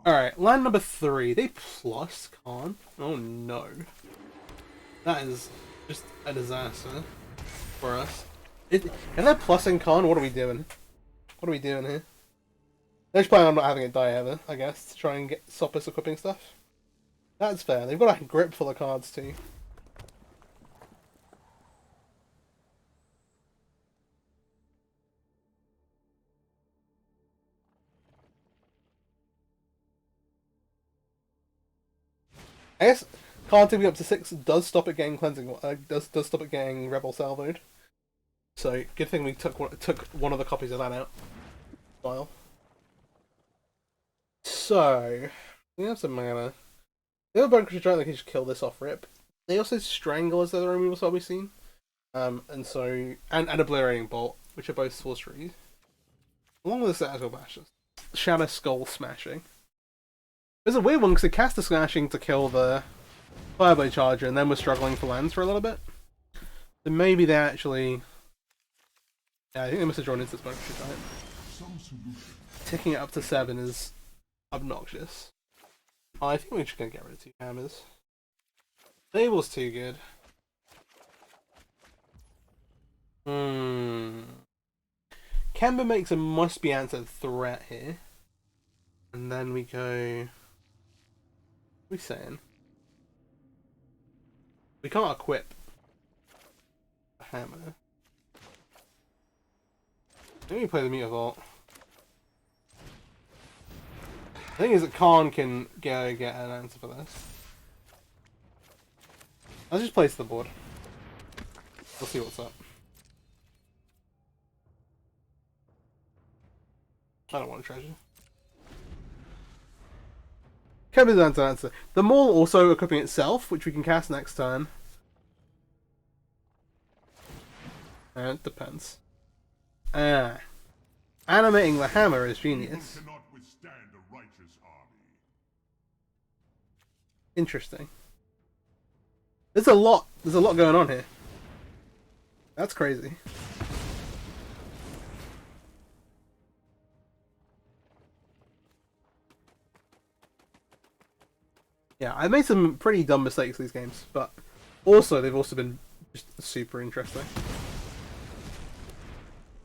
Alright, land number 3. They plus Karn. Oh no. That is just a disaster for us. If they're plussing Karn, what are we doing? What are we doing here? They're just planning on not having it die ever, I guess, to try and stop us equipping stuff. That's fair. They've got a grip full of cards too. I guess Khan taking up to 6 does stop it getting cleansing. Does stop it getting rebel salvoed. So good thing we took one of the copies of that out. File. So we have some mana. The other bunker giant, they can just kill this off rip. They also strangle as their removal spell we've seen. And so and obliterating bolt, which are both sorceries. Along with the Satchel Bashes. Shadow Skull Smashing. There's a weird one because they cast the Smashing to kill the Fireblade Charger and then we're struggling for lands for a little bit. So maybe they actually... Yeah, I think they must have drawn into this bunker giant. Ticking it up to 7 is obnoxious. Oh, I think we're just going to get rid of 2 hammers. Stable's too good. Kemba makes a must-be answered threat here. And then we go... What are we saying? We can't equip a hammer. Maybe play the Meteor Vault. The thing is that Khan can get an answer for this. Let's just place the board. We'll see what's up. I don't want a treasure. Kemba's answer. The Maul also equipping itself, which we can cast next turn. And it depends. Animating the hammer is genius. Interesting. There's a lot going on here. That's crazy. Yeah, I made some pretty dumb mistakes these games, but also they've also been just super interesting.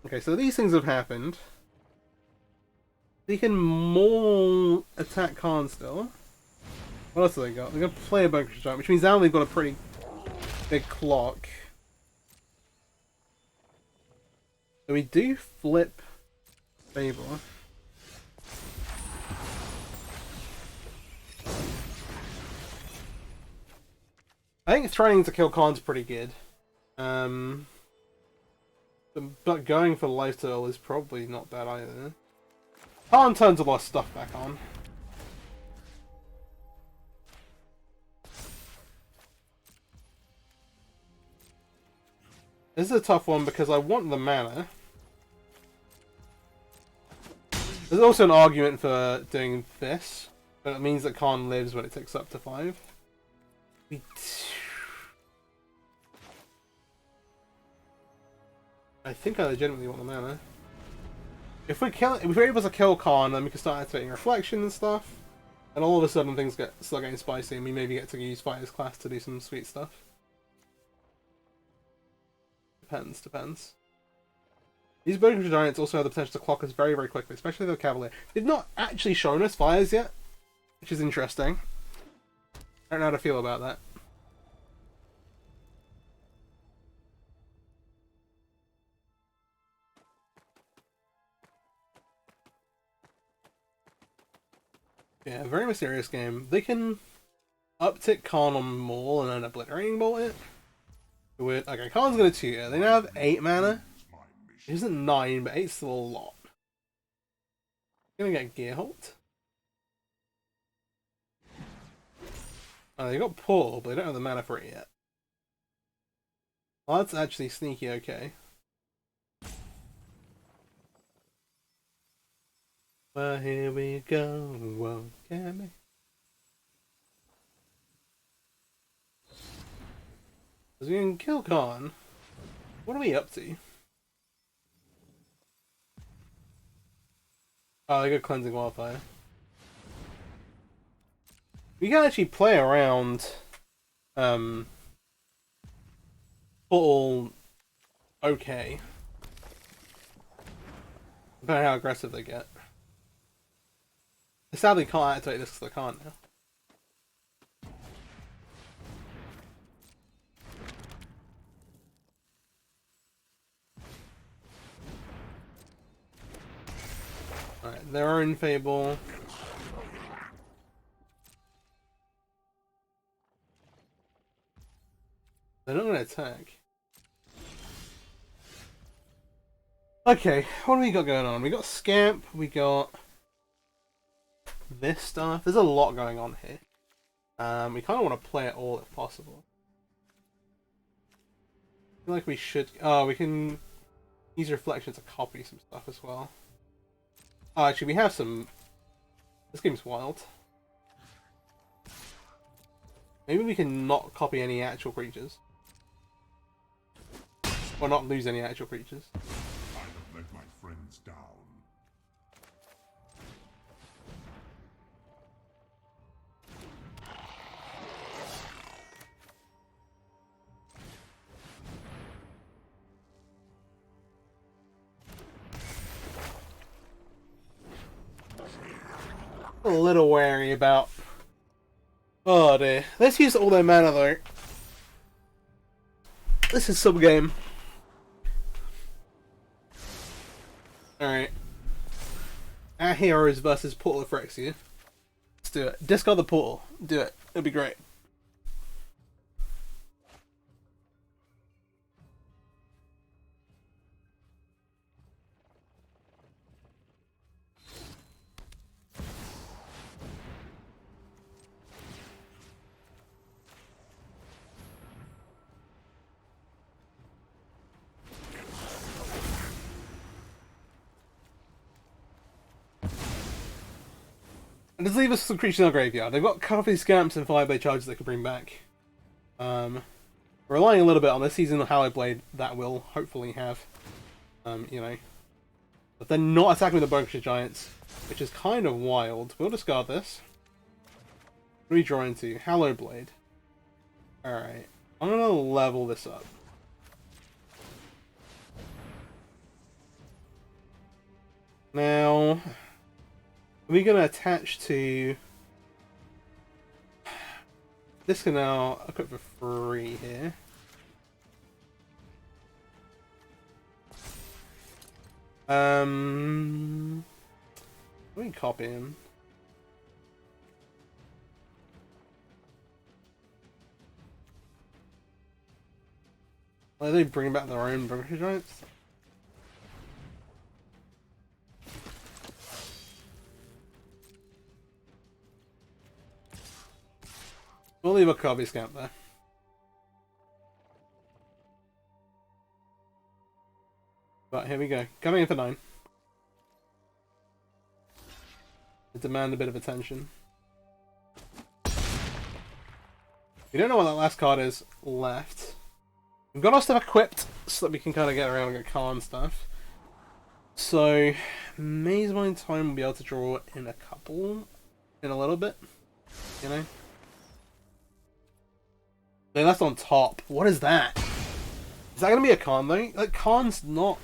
Okay, so these things have happened. They can maul attack Khan still. What else have they got? They're going to play a bunker giant, which means now they've got a pretty big clock. So we do flip Fable. I think threatening to kill Khan's pretty good. But going for life total is probably not bad either. Khan turns a lot of stuff back on. This is a tough one because I want the mana. There's also an argument for doing this, but it means that Khan lives when it ticks up to 5. I think I legitimately want the mana. If we're able to kill Khan, then we can start activating Reflection and stuff, and all of a sudden things start getting spicy, and we maybe get to use Fighter's Class to do some sweet stuff. Depends. These Burgundy Giants also have the potential to clock us very, very quickly, especially the Cavalier. They've not actually shown us fires yet, which is interesting. I don't know how to feel about that. Yeah, very mysterious game. They can uptick Khan on Maul and then obliterating bolt it. Okay, Khan's gonna tutor. They now have 8 mana. It isn't 9, but 8's still a lot. Gonna get Gearholt. Oh, they got Portal, but they don't have the mana for it yet. Oh, that's actually sneaky okay. Well, here we go. Won't get me. Because we can kill Khan. What are we up to? Oh, they got Cleansing Wildfire. We can actually play around Portal okay. Depending on how aggressive they get. I sadly can't activate this because I can't now. Alright, their own Fable. They're not going to attack. Okay, what do we got going on? We got Scamp, we got this stuff. There's a lot going on here. We kind of want to play it all if possible. I feel like we should... Oh, we can use Reflection to copy some stuff as well. Oh, actually, we have some... This game's wild. Maybe we can not copy any actual creatures. Or not lose any actual creatures. I have let my friends down. A little wary about... Oh dear. Let's use all their mana though. This is some game. Alright. Our heroes versus Portal of Phyrexia. Let's do it. Discard the portal. Do it. It'll be great. And just leave us some creatures in our graveyard. They've got Coffee Scamps and Fireblade Charges they can bring back. Relying a little bit on this season of Hallowed Blade, that will hopefully have, you know. But they're not attacking with the Boros Giants, which is kind of wild. We'll discard this. What do we draw into? Hallowed Blade. Alright. I'm gonna level this up. Now... We're going to attach to... This can now equip for free here. Let me copy him. Are they bringing back their own Boros Giants? We'll leave a Copy Scamp there. But here we go. Coming in for 9. They demand a bit of attention. We don't know what that last card is left. We've got our stuff equipped so that we can kind of get around and get Khan stuff. So, Maze-Mine Time will be able to draw in a couple, in a little bit, you know? No, that's on top. What is that? Is that going to be a Khan though? Like, Khan's not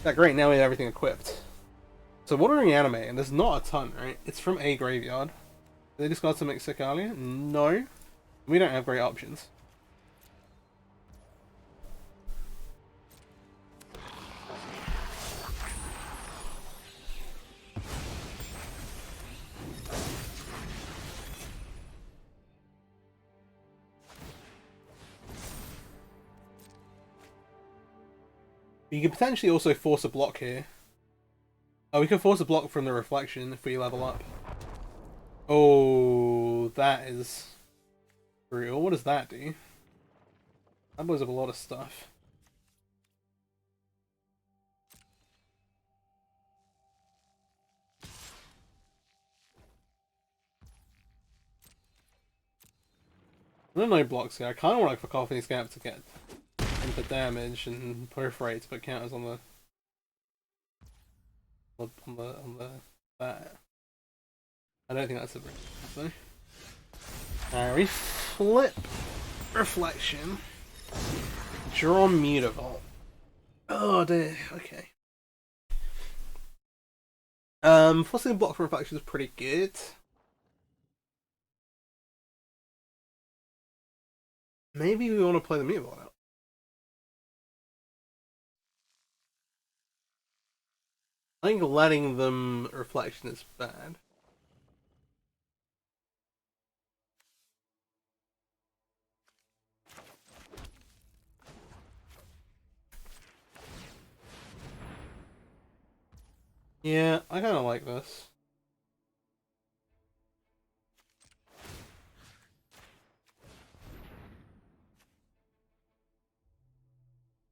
that great now we have everything equipped. So what are we animating? There's not a ton, right? It's from a graveyard. Did they discard something sick earlier? No. We don't have great options. You could potentially also force a block here. Oh, we can force a block from the reflection if we level up. Oh, that is brutal. What does that do? That blows up a lot of stuff. I don't know blocks here. I kind of want to for Coffee Scamp to get input damage and perforate to put counters on the that. I don't think that's a break. So. Alright, we flip Reflection. Draw Mutavault. Oh dear, okay. Forcing a block for Reflection is pretty good. Maybe we want to play the Mutavault out. I think letting them Reflection is bad. Yeah, I kind of like this.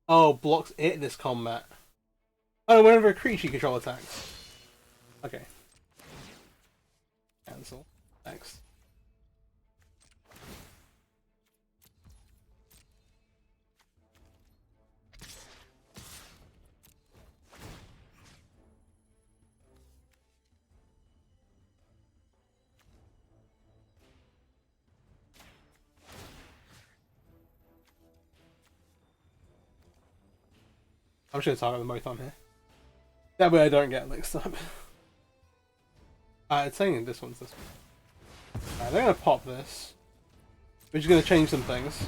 Oh, blocks it in this combat. Oh, whenever a creature you control attacks. Okay. Cancel. Next. I'm just gonna target them both on here. That way I don't get mixed up. It's saying this one's this one. They're gonna pop this. We're just gonna change some things.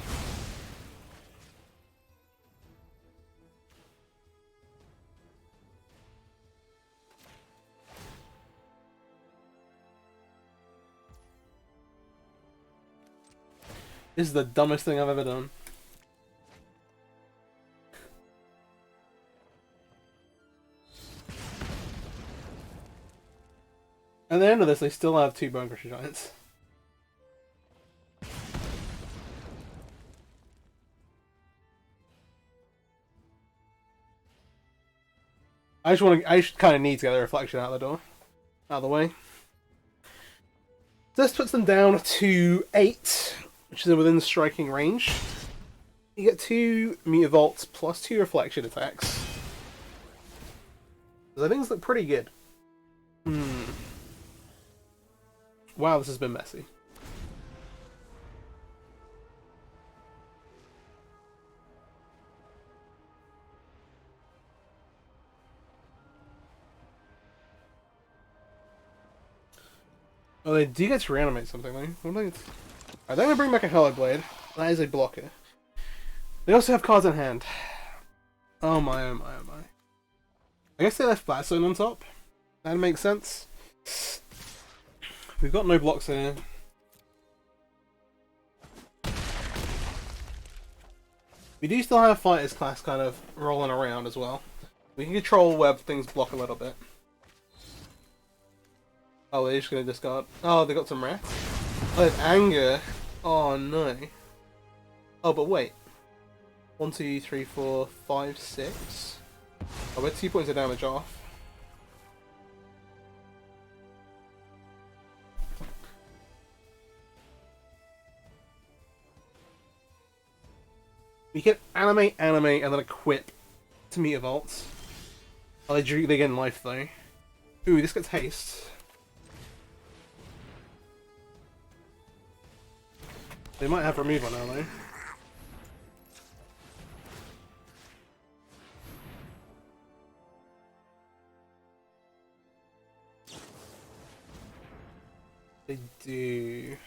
This is the dumbest thing I've ever done. At the end of this, they still have 2 Bone Crusher Giants. I just kind of need to get the reflection out the door. Out of the way. This puts them down to 8, which is within striking range. You get 2 Mutavaults plus 2 reflection attacks. So things look pretty good. Wow, this has been messy. Oh, they do get to reanimate something, though. What are they... Alright, they're going to bring back a Hello Blade. That is a blocker. They also have cards in hand. Oh my, oh my, oh my. I guess they left Flatstone on top. That makes sense. We've got no blocks in here. We do still have Fighters class kind of rolling around as well. We can control where things block a little bit. Oh, they're just going to discard. Oh, they got some Wrath. Oh, there's Anger. Oh, no. Oh, but wait. 1, 2, 3, 4, 5, 6. Oh, we're 2 points of damage off. We can animate, and then equip to Mutavaults. Oh, they get life though. Ooh, this gets haste. They might have removal now though. They do.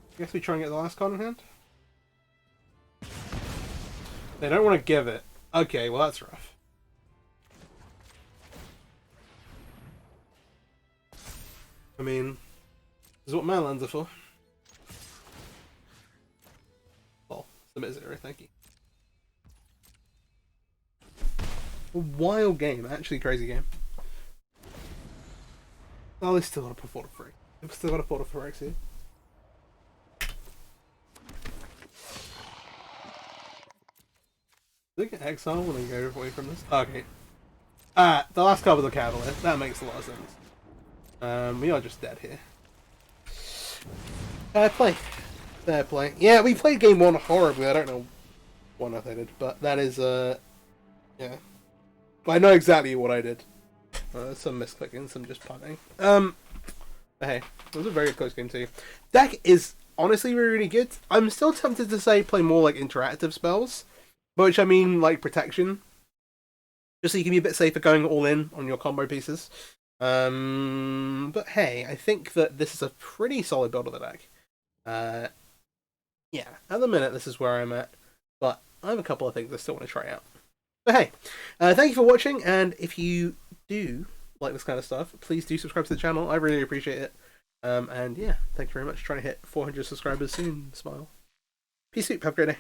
I guess we try and get the last card in hand. They don't want to give it. Okay, well that's rough. I mean, this is what Manlands are for. Well, submit 0, thank you. A wild game, actually crazy game. Oh, they still got to put forward free. They've still got to put a Phyrexia. Do they get exile when they go away from this? Okay. The last card was a Catalyst. That makes a lot of sense. We are just dead here. Fair play. Fair play. Yeah, we played game 1 horribly. I don't know what I did, but that is, yeah. But I know exactly what I did. Some misclicking, some just punting. But hey, it was a very close game too. Deck is honestly really, really good. I'm still tempted to say play more like interactive spells. Which I mean, like protection, just so you can be a bit safer going all in on your combo pieces. But hey, I think that this is a pretty solid build of the deck. Yeah, at the minute this is where I'm at, but I have a couple of things I still want to try out. But hey, thank you for watching, and if you do like this kind of stuff, please do subscribe to the channel. I really appreciate it. And yeah, thank you very much. Trying to hit 400 subscribers soon. Smile. Peace out. Have a great day.